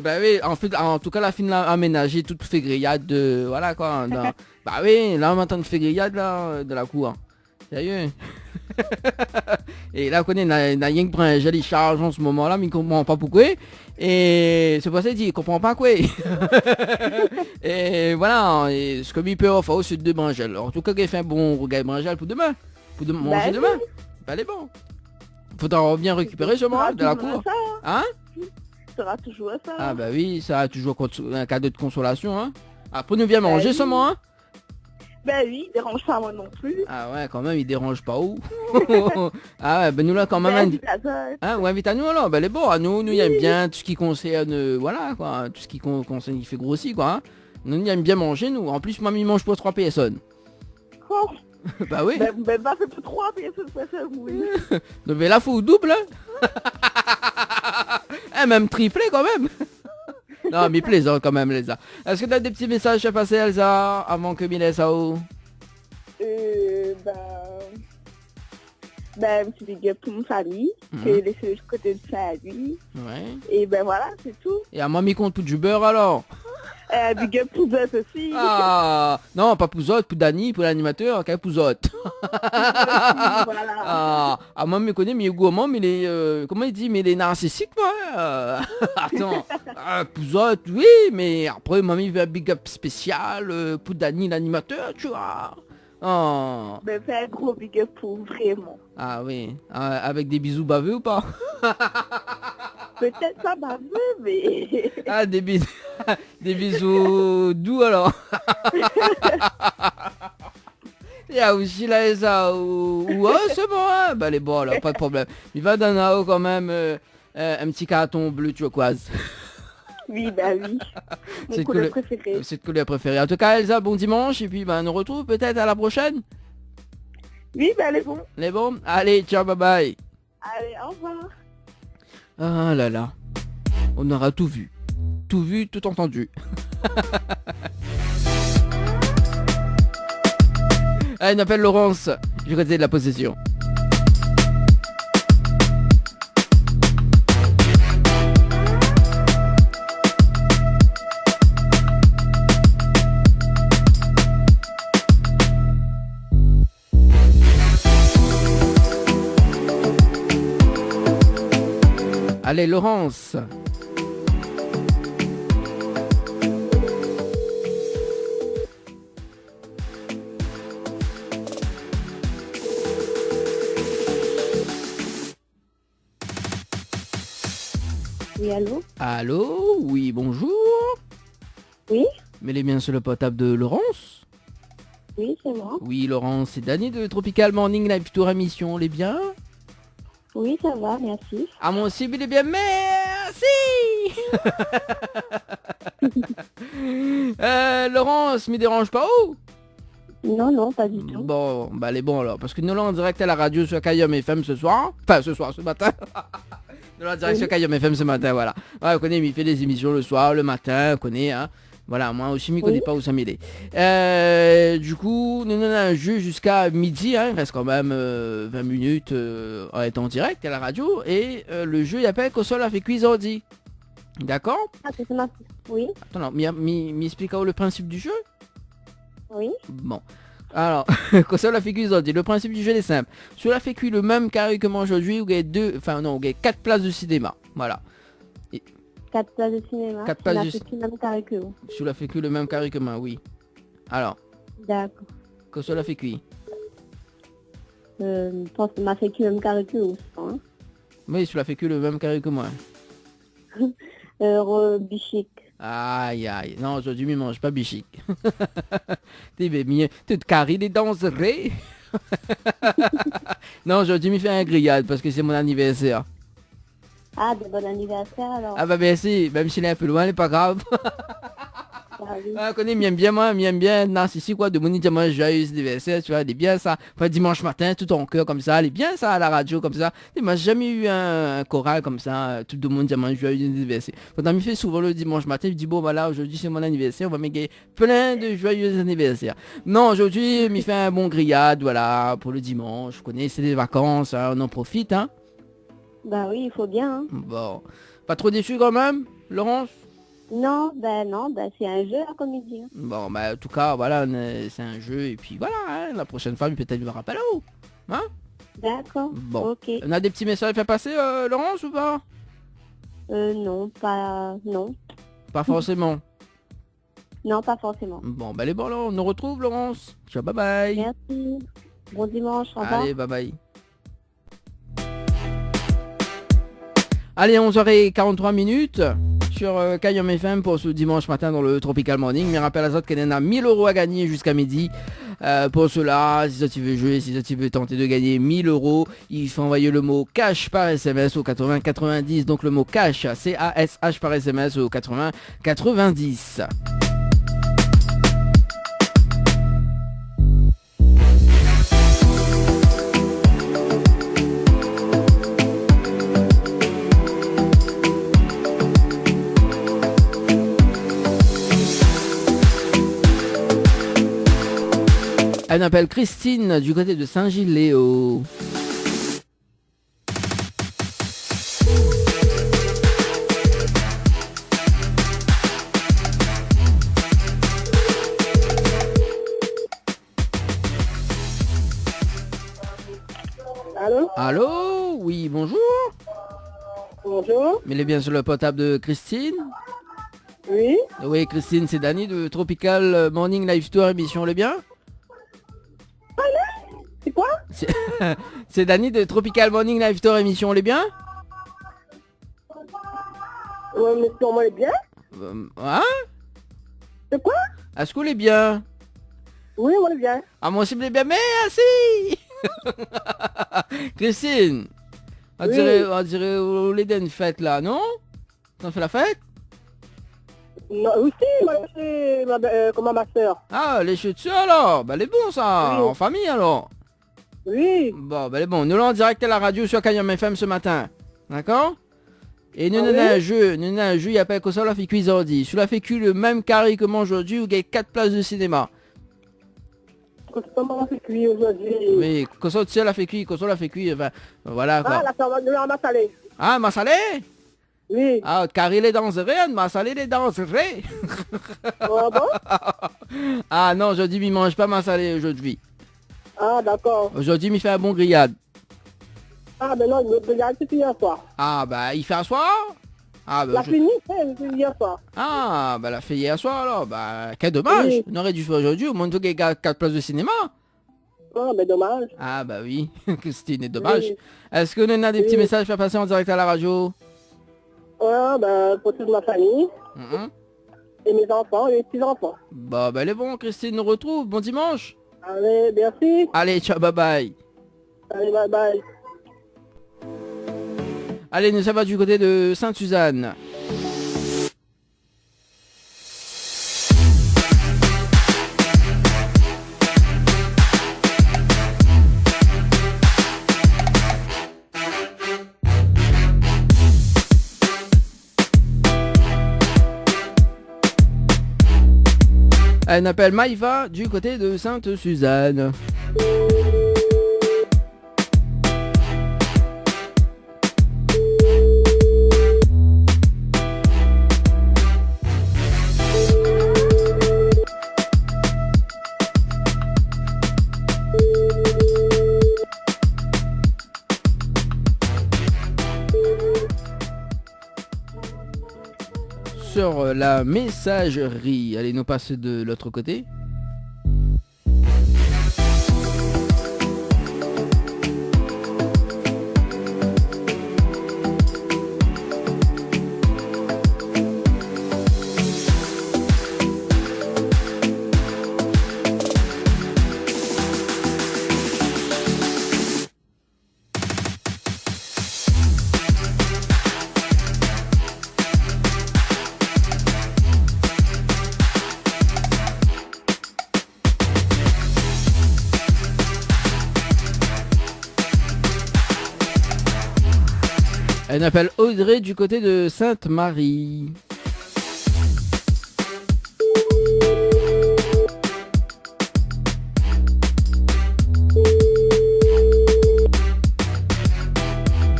Bah oui, en tout cas, la fin l'a aménagé, toute fait grillade de, voilà quoi, bah oui, là, on m'entend une fait grillade, là, de la cour. Sérieux. Et là, vous connaissez, il y a rien que prend un joli charge en ce moment-là, mais il comprend pas pourquoi. Et c'est pour ça qu'il dit, il comprend pas quoi. Et voilà, et ce que il peut offrir, c'est 2 bringelles. En tout cas, il fait un bon regard bringelle pour demain. Pour manger demain. Bah, elle est bon. Faudra bien récupérer sûrement de la cour. Hein? Tu auras toujours ça. Ah bah oui, ça a toujours un cadeau de consolation, hein. Après, nous vient manger seulement, hein. Ben oui, il dérange pas moi non plus. Ah ouais, quand même, il dérange pas où. Ah ouais, ben nous là quand même... Hein, ouais, invite à nous alors, ben les bon, à nous, il aime bien tout ce qui concerne, voilà quoi, tout ce qui concerne, il fait grossi quoi. Hein. Nous, il aime bien manger, nous. En plus, mamie mange pour 3 personnes. Oh. Bah oui. Ben, fait pour 3 personnes, ça oui. Donc mais là, faut double, hein. Même triplé quand même. Non, mais plaisant quand même, Elsa. Est-ce que tu as des petits messages à passer, Elsa, avant que Mille Sao? Ben, petit big up pour mon famille, que laissé le côté de Saint-Louis. Ouais. Et ben voilà, c'est tout. Et à moi, m'y compte tout du beurre alors. Big up pour Zot aussi. Ah, non, pas Pouzotte, pour Dani, pour l'animateur, qu'est Pouzotte. Voilà. Moi, me connais, mais gourmand, mais comment il dit, mais les narcissiques, moi. Attends, Pouzotte, oui, mais après, mamie veut un big up spécial pour Dani, l'animateur, tu vois. Oh. Mais fais un gros big up pour vraiment. Ah oui, avec des bisous baveux ou pas? Peut-être pas baveux, mais... Ah, des bisous doux alors. Il y a aussi là ça ou c'est bon, hein? Bah les bon alors, pas de problème. Il va donner quand même un petit carton bleu turquoise. Oui, bah oui. Mon couleur préférée. C'est de couleur préférée. En tout cas, Elsa, bon dimanche et puis on nous retrouve peut-être à la prochaine. Oui, bah elle est bon. Les bons. Allez, ciao, bye bye. Allez, au revoir. Ah là là. On aura tout vu. Tout vu, tout entendu. Allez, on appelle Laurence du côté de la possession. Allez, Laurence. Oui, allô? Allô? Oui, bonjour. Oui? Mais les biens sur le portable de Laurence? Oui, c'est moi. Oui, Laurence, c'est Dany de Tropical Morning Live Tour émission. Les biens? Oui, ça va, merci. Ah, moi aussi, mais les biens, merci. Laurence, me dérange pas où? Non, non, pas du tout. Bon, bah elle est bon alors, parce que nous là en direct à la radio sur Kayom FM ce soir. Enfin, ce matin. Nous là en direct sur Kayom FM ce matin, voilà. Ouais, on connaît, mais il fait des émissions le soir, le matin, on connaît, hein. Voilà, moi aussi, je connais pas où ça m'aide. Du coup, nous avons un jeu jusqu'à midi, hein, il reste quand même 20 minutes en étant en direct à la radio. Et le jeu, il appelle Console a fait quiz ordi. D'accord? Ah, c'est ma... Oui, Attends, non, m'explique le principe du jeu? oui. Bon. Alors, Console a fait quiz ordi. Le principe du jeu est simple. Sur la fait cuit le même carré que moi aujourd'hui, vous avez 4 places de cinéma. Voilà. 4 places de cinéma. 4 places de cinéma. Même carré que vous. Sur la fait cuit le même carré que moi, oui. Alors, D'accord. Console a fait cuit. Je pense que m'a fait que même carré que vous, hein. Oui, sur la fait cuit le même carré que moi. Bichic. Aïe aïe, non aujourd'hui il mange pas bichic. T'es bien, toute carré des danserais. Non aujourd'hui il fait un grillade parce que c'est mon anniversaire. Ah, de bon anniversaire alors. Ah bah merci, même s'il est un peu loin, il est pas grave. Ah, oui. Ah, connais, m'aime bien, narcissique quoi, de mon moi joyeux anniversaire, tu vois, elle est bien ça. Enfin, dimanche matin, tout en cœur comme ça, elle est bien ça à la radio comme ça. Tu m'as jamais eu un choral comme ça, tout le monde dit moi joyeux anniversaire. Quand on me fait souvent le dimanche matin, il dit bon voilà, aujourd'hui c'est mon anniversaire, on va m'égayer plein de joyeux anniversaires. Non, aujourd'hui, il me fait un bon grillade, voilà, pour le dimanche, vous connaissez, c'est des vacances, hein, on en profite, hein. Bah oui, il faut bien, hein. Bon, pas trop déçu quand même, Laurence? Non, c'est un jeu la comédie. Hein. Bon, bah en tout cas, voilà, c'est un jeu, et puis voilà, hein, la prochaine fois, peut-être me rappeler où, hein? D'accord, Bon, ok. on a des petits messages à faire passer, Laurence, ou pas? Non, pas... Non. Pas forcément. Non, pas forcément. Bon, bah les bon, là, on nous retrouve, Laurence. Ciao, bye bye. Merci. Bon dimanche, au revoir. Allez, bye bye. Allez, 11h43 minutes sur Kayom FM pour ce dimanche matin dans le Tropical Morning. Mais rappelle à ça qu'il y en a 1000 € à gagner jusqu'à midi. Pour cela, si ça tu veux jouer, si ça tu veux tenter de gagner 1000 €, il faut envoyer le mot cash par SMS au 80 90. Donc le mot cash, C-A-S-H par SMS au 80 90. Elle m'appelle Christine du côté de Saint-Gilles-Léo. Bonjour. Mais il est bien sur le portable de Christine. Oui. Oui, Christine, c'est Dani de Tropical Morning Live Tour émission, le bien? C'est quoi? C'est Dani de Tropical Morning Live Tour émission, le bien? Ouais, mais si on est bien? Hein? C'est quoi? Est-ce que vous est bien? Oui, on est bien. Ah, moi aussi, je l'ai bien, merci! Christine, on Oui. dirait au lieu d'une fête là, non? T'en fais la fête? Non, oui, si, moi, c'est comment ma soeur. Ah, les chutes dessus alors? Bah, les bons ça, Oui. en famille alors. Oui. Bon, bah, les bons. Nous l'avons en direct à la radio sur Kayam FM ce matin. D'accord? Et nous, Ah nous avons oui? un jeu, il appelle que ça la fait cuisardi. Sur la fait cuit le même carré que moi aujourd'hui, où il y a 4 places de cinéma. Comment on fait cuire aujourd'hui? Oui, que ça, tu sais, la fait cuit, que ça, la fait cuit, enfin, voilà Ah, quoi. la soeur de la salée. Ah, ma salé? Oui. Ah, carré les danserait, ma salé les danserait. Ah bon? Ah non, aujourd'hui, il mange pas ma salé aujourd'hui. Ah, d'accord. Aujourd'hui, il fait un bon grillade. Ah, ben non, le grillade, c'est hier soir. Ah, bah, il fait un soir? Ah, bah, La fini, c'est hier soir. Ah, bah, l'a fait hier soir alors. Bah, quel dommage. Oui. On aurait dû faire aujourd'hui, au moins, il y a 4 places de cinéma. Ah, ben dommage. Ah, bah oui, Christine, est dommage. Oui. Est-ce que nous a des petits Oui. messages à faire passer en direct à la radio? Ouais, ben, pour toute ma famille, Mhm. et mes enfants, et mes petits-enfants. Bah, elle est bon, Christine nous retrouve. Bon dimanche. Allez, merci. Allez, ciao, bye bye. Allez, bye bye. Allez, nous ça va du côté de Sainte-Suzanne. Elle s'appelle Maïva du côté de Sainte-Suzanne. Sur la messagerie. Allez, nous passer de l'autre côté. Elle s'appelle Audrey du côté de Sainte-Marie.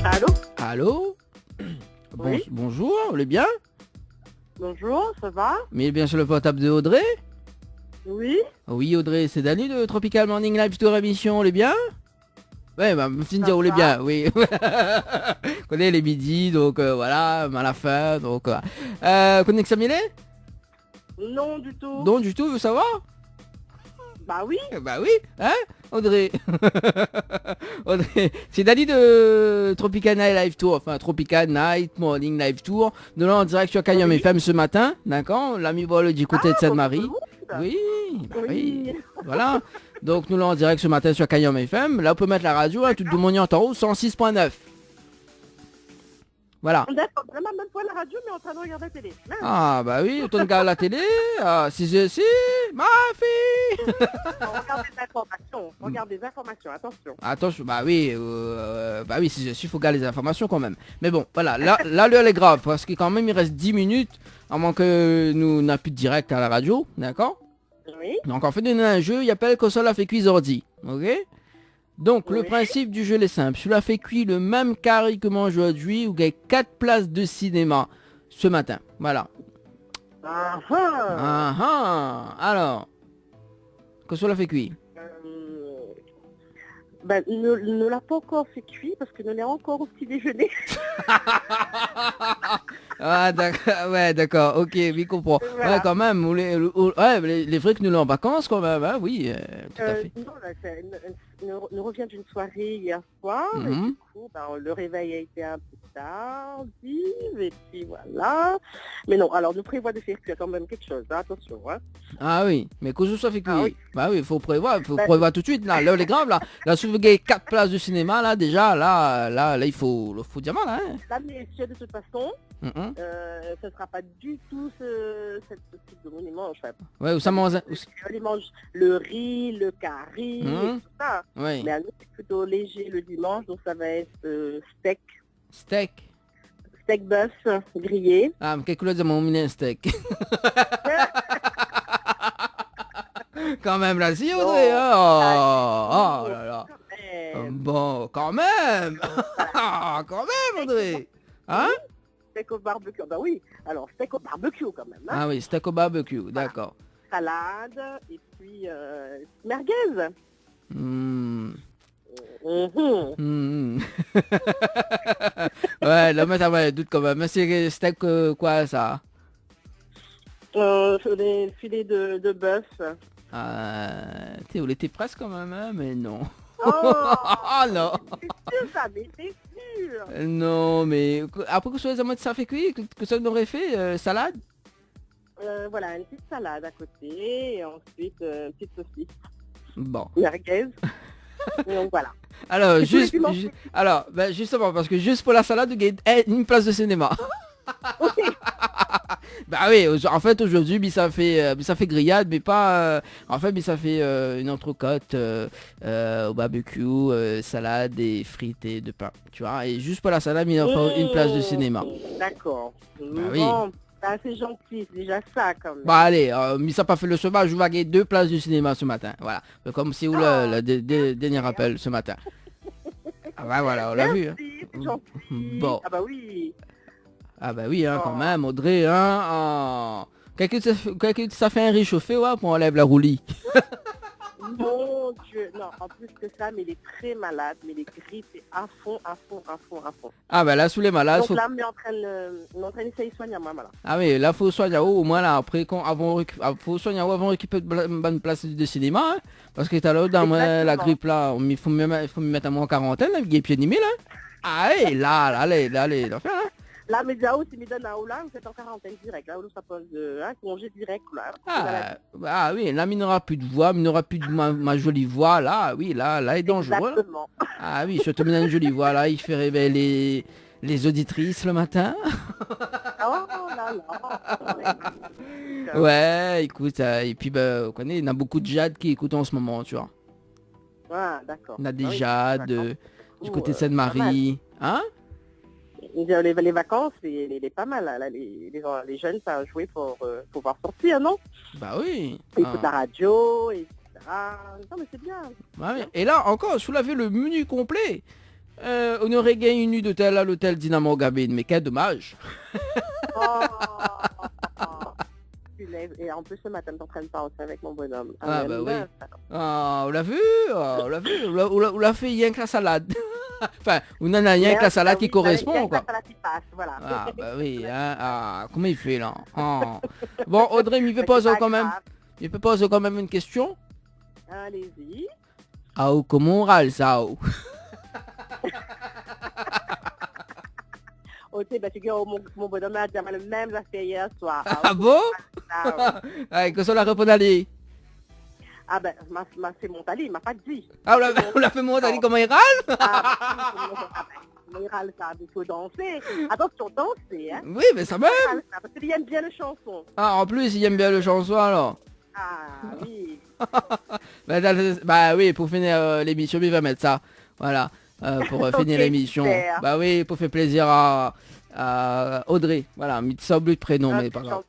Allô? Allô? Oui. Bonjour, vous allez bien? Bonjour, ça va? Mais bien sur le portable de Audrey? Oui. Oui, Audrey, c'est Dani de Tropical Morning Live Tour émission, vous allez bien? Ouais, bah, me fin de dire, vous allez bien, oui. On connaît les midis, donc voilà, à la fin, donc... connaissez Xamilé? Non, du tout. Non, du tout, vous savoir? Bah oui. Bah oui, hein, Audrey? Audrey, c'est Dani de Tropical Night Live Tour, enfin Tropical Night Morning Live Tour. Nous là en direct sur Kayam FM ce matin, d'accord? L'ami vol du côté de Sainte-Marie. Oui, bah oui, voilà. Donc nous là en direct ce matin sur Kayam FM. Là on peut mettre la radio, hein, tout le monde y entend haut, 106.9. Voilà. D'accord, vraiment même pas la radio, mais en train de regarder la télé. Ah bah oui, autant de gars à la télé. Ah, si, ma fille. On regarde des informations. On regarde des informations, attention. Attention, bah oui, si je suis, faut garder les informations quand même. Mais bon, voilà, là l'heure est grave, parce que quand même il reste 10 minutes, à moins que nous n'ayons plus de direct à la radio, d'accord? Oui. Donc en fait, on a un jeu, il appelle console à fait cuire ordi, ok? Donc le Oui. principe du jeu est simple, celui-là fait cuire le même carré que moi aujourd'hui, où il y a 4 places de cinéma ce matin, voilà. Ah ah. Alors, console à fait cuire. Ben, ne l'a pas encore fait cuire parce que ne l'est encore au petit déjeuner. Ah d'accord, ouais d'accord, ok, oui comprends. Voilà. Ouais quand même, les vrais que nous l'ont en vacances quand même, hein, oui, tout à fait. Non, là, nous revient d'une soirée hier soir et Mhm. du coup, ben, le réveil a été un peu tardif et puis voilà. Mais non, alors nous prévoit de faire cuire quand même quelque chose, hein, attention. Hein. Ah oui, mais que ce soit fait cuire. Ah oui. Bah oui, faut prévoir Ben- tout de suite là. L'heure est grave là. Là, si vous avez 4 places de cinéma là déjà, là, il faut dire mal hein. Là, messieurs, de toute façon, Mhm. ce ne sera pas du tout ce type de monument. Enfin, Ouais, ou ça mange. ils mangent le riz, le curry, Mhm. et tout ça. Ouais. Mais à nous, c'est plutôt léger le dimanche, donc ça va être Steak. steak bœuf grillé. Ah, mais quelque chose de mon mini steak. Quand même là, si Audrey. Hein. Oh là là. Bon, quand même. Quand même Audrey. Hein? Steak au barbecue. Bah oui, alors steak au barbecue quand même. Hein. Ah oui, steak au barbecue, d'accord. Salade et puis merguez. Hmm. Mhm. Hmm. Ouais, là, mais ça va, doute quand même. Mais c'est steak quoi ça? Les filets de bœuf. Tu était presque quand même, hein, mais non. Oh, Ah non. c'est sûr ça, mais c'est sûr. Non, mais après que ce soit ça fait cuire, que ça aurait fait salade. Voilà, une petite salade à côté et ensuite une petite saucisse Bon. merguez. Donc voilà. Alors, Et tous les dimanches. alors, ben, justement, parce que juste pour la salade, vous gagnez une place de cinéma. Bah oui, en fait aujourd'hui, ça fait grillade, mais pas. En fait, ça fait une entrecôte au barbecue, salade et frites et de pain, tu vois. Et juste pour la salade, il offre une place de cinéma. D'accord. oui. Bon, c'est gentil, c'est déjà ça quand même. Bah allez, mais ça pas fait le sauvage, je vais gagner 2 places de cinéma ce matin. Voilà, comme si vous le dernier rappel ce matin. Ah bah voilà, on l'a vu. Hein. Merci, c'est gentil. Bon. Ah bah oui. Ah bah oui, hein, quand même, Audrey, hein. Quelqu'un ça fait un réchauffé, ouais, pour enlève la roulie. Mon Dieu. Non, en plus que ça, mais il est très malade, mais il est grippé à fond. Ah bah là, sous les malades, Donc là, on est en train d'essayer de soigner ma malade. Ah oui, là, faut soigner au moins là, après, faut soigner avant de récupérer une bonne place de cinéma, hein, parce que tout à l'heure, dans la grippe, là, il faut me mettre à moi en quarantaine, là, il est pieds ni mille, hein. Ah oui, là, l'affaire, hein. Là, mais déjà, si me donne un là, vous êtes en quarantaine direct. Là, où ça pose congé direct. Là. Ah oui, là, il n'aura plus de voix, il n'aura plus de ma jolie voix, là, oui, là, il est dangereux. Exactement. Ah oui, surtout maintenant une jolie voix, là, il fait réveiller les auditrices le matin. Oh là là. Ouais, écoute, et puis, bah, vous connaissez, il y en a beaucoup de Jade qui écoutent en ce moment, tu vois. Ah, d'accord. On a des Ah oui, Jade, du côté de Sainte-Marie, hein? Les vacances, il est pas mal. Là. Les jeunes, ça a joué pour pouvoir sortir, non? Bah oui. Ils écoutent la radio, etc. Non, mais c'est bien. Bah oui. Et là, encore, si vous l'avez le menu complet, on aurait gagné une nuit d'hôtel à l'hôtel Dynamo Gabine, mais quel dommage. Oh. Et en plus, ce matin, je t'entraîne pas aussi avec mon bonhomme. Ah bah oui. Ah, on l'a vu, on l'a fait rien que la salade. Enfin, on en a rien que la salade qui correspond, quoi. La salade qui passe, voilà. Ah bah oui, hein, comment il fait là? Bon, Audrey, il peut poser quand même une question. Allez-y. Ah, comment on râle ça? Ok, bah tu vois, mon bonhomme a déjà le même affaire hier soir. Ah bon? Allez, que ça la répond aller. Ah ben, c'est mon tali, il m'a pas dit. Ah, on l'a fait mon tali comment il râle? Il râle ça, il faut danser. Attention, danser, hein. Oui, mais ça même. Parce qu'il aime bien les chansons. Ah, en plus, il aime bien le chanson alors. Ah oui. Bah oui, pour finir l'émission, il va mettre ça. Voilà, pour finir l'émission. Super. Bah oui, pour faire plaisir à Audrey. Voilà, il semble le prénom, mais pas grave.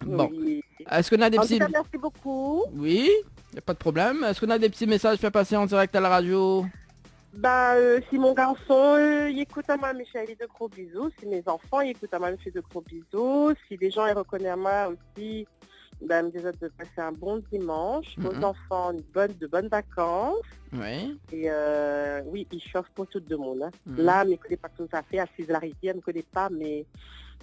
Bon. Oui. Est-ce qu'on a des petits... Merci beaucoup. Oui, y a pas de problème. Est-ce qu'on a des petits messages à faire passer en direct à la radio? Bah, si mon garçon, il écoute à moi, Michel, de gros bisous. Si mes enfants, ils écoutent à moi, je fais de gros bisous. Si les gens, ils reconnaissent à moi aussi, Ben, déjà de passer un bon dimanche, aux Mhm. enfants de bonnes vacances. Oui. Et oui, il chauffe pour tout le monde. Hein. Mhm. Là, je ne connais pas tout à fait. Assise la rivière, je ne connais pas, mais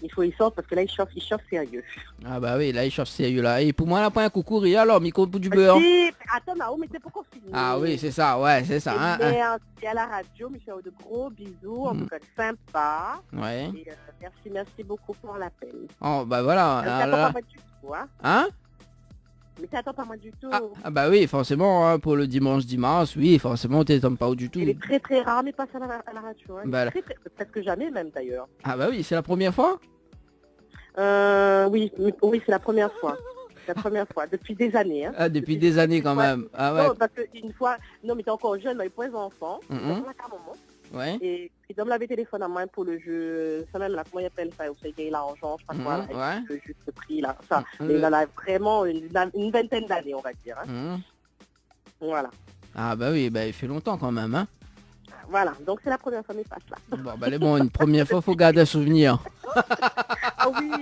il faut y sortir parce que là, il chauffe sérieux. Ah bah oui, là il cherche sérieux là. Et pour moi là, pas un coucou, et alors, micro pour du beurre. Si, attends, Mao, mais c'est pour qu'on finisse. Ah oui, c'est ça, ouais, c'est ça. Hein, hein. Merci à la radio, Michel, de gros bisous, en Mhm. tout cas sympa. Ouais. Et merci beaucoup pour l'appel. Oh bah voilà. Mais Ah, t'attends là. pas moi du tout, hein. Hein? Mais t'attends pas moi du tout. Ah bah oui, forcément, hein, pour le dimanche, oui, forcément, t'étonnes pas du tout. Il est très très rare, mais passe à la radio. Hein. Bah, Presque jamais même d'ailleurs. Ah bah oui, c'est la première fois? Oui, c'est la première fois. La première fois, depuis des années. Hein. Ah, depuis des années quand même. Ah ouais. Non, parce qu'une fois, non mais t'es encore jeune, mais pour les enfants, Mhm. on a qu'un moment. Ouais. Et ils me l'avaient téléphone à moi pour le jeu, ça même là, comment il appelle ça, vous savez, l'argent, je sais pas quoi, là, Ouais. le juste prix là, ça. Mhm. Mais il en a vraiment une vingtaine d'années, on va dire. Hein. Mhm. Voilà. Ah bah oui, bah il fait longtemps quand même, hein. Voilà, donc c'est la première fois, mais passe là. Bon bah les bon, une première fois, faut garder un souvenir. Ah oui,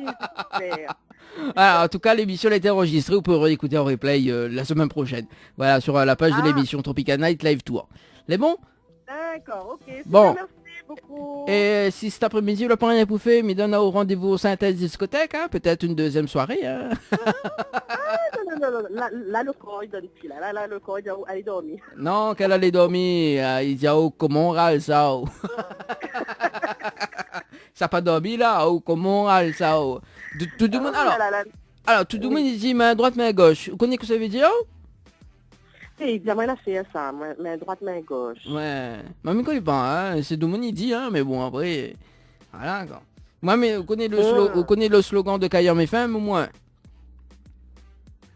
super. Alors, en tout cas, l'émission a été enregistrée, vous pouvez réécouter en replay la semaine prochaine. Voilà, sur la page de l'émission Tropical Night Live Tour. Les bons? D'accord, ok. Super, Bon. merci beaucoup. Et si cet après-midi, le point rien bouffé, me donne au rendez-vous au Synthèse Discothèque, hein, peut-être une deuxième soirée. Hein. Non. Là, le corps, il donne plus. Là, le corps, il dit, allez dormir. Non, qu'elle allait dormir. Il dit, oh, comment on râle ça oh. Ça pas dormi là, oh, comment on râle ça oh. Tout le monde, alors, tout le monde, il dit main droite, main gauche. Vous connaissez ce que ça veut dire? Évidemment, il a fait ça, main droite, main gauche. Ouais, moi, je ne connais pas, hein. C'est tout le monde, il dit, hein, mais bon, après, voilà, quoi. Moi, mais vous connaissez le slogan de Kayam FM ou moins?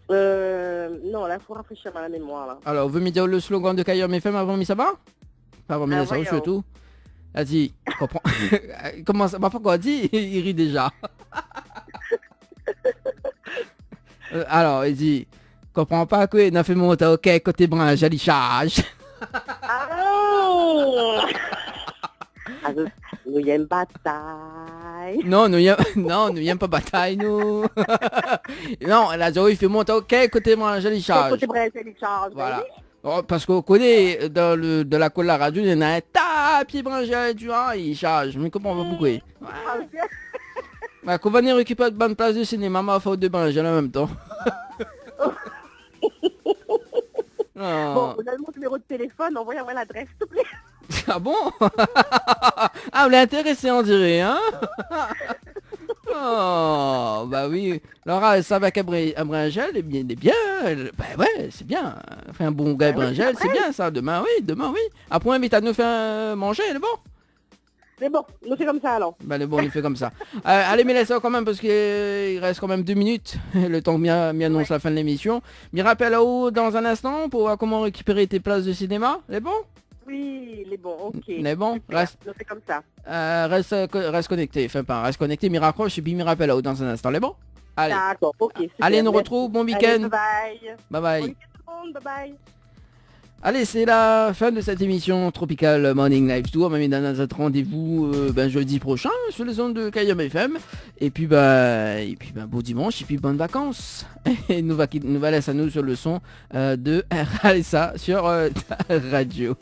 Non, là, il faut rafraîchir ma mémoire, là. Alors, vous me dire le slogan de Kayam FM avant mi va? Avant mi ça, je tout. Vas-y, comprends. Comment ça? Parfois, quand on dit, il rit déjà. Alors, il dit, comprends pas que n'a fait monter ok côté branche, elle charge. Alors, nous y a une bataille. Non, nous y a pas bataille, nous. Non, la joie, il fait monter ok côté branche, elle charge. Côté branche, elle charge. Voilà. Oh, parce qu'on connaît dans la colle de la radio, il y en a un tapis branché, tu vois, il charge. Mais comment on va pourquoi? Bah, qu'on va venir récupérer de bonne place de cinéma, ma faute de brancher en même temps. Bon, vous avez mon numéro de téléphone, envoyez-moi l'adresse, s'il te plaît. Ah bon? Ah, vous l'avez intéressé, on dirait, hein? Oh, bah oui. Laura, ça va qu'Abrangel, elle est bien. Bah ouais, c'est bien. Enfin, un bon gars Abrangel, c'est bien ça. Demain, oui. Après, on invite à nous faire manger, elle est bon? C'est bon, nous fait comme ça alors. Bah le bon, il fait comme ça. Allez, mais laissez quand même parce qu'il reste quand même 2 minutes. Le temps que m'y annonce la fin de l'émission. M'y rappelle là-haut dans un instant pour voir comment récupérer tes places de cinéma. Les bons? Oui, les bons, ok. Les bons? Reste. Nous fait comme ça. Reste connecté. Enfin pas, reste connecté, m'y raccroche et puis m'y rappelle là-haut dans un instant. Les bons? Allez. D'accord, ok. Super, allez, nous merci. retrouve. Bon Allez, week-end. bye bye. Bye bye. Bon week-end tout le monde, bye bye. Allez, c'est la fin de cette émission Tropical Morning Live Tour. On donne un rendez-vous jeudi prochain sur les ondes de Kayam FM. Et puis beau dimanche et puis bonnes vacances. Et nous va laisser à nous sur le son de RLSA sur ta radio.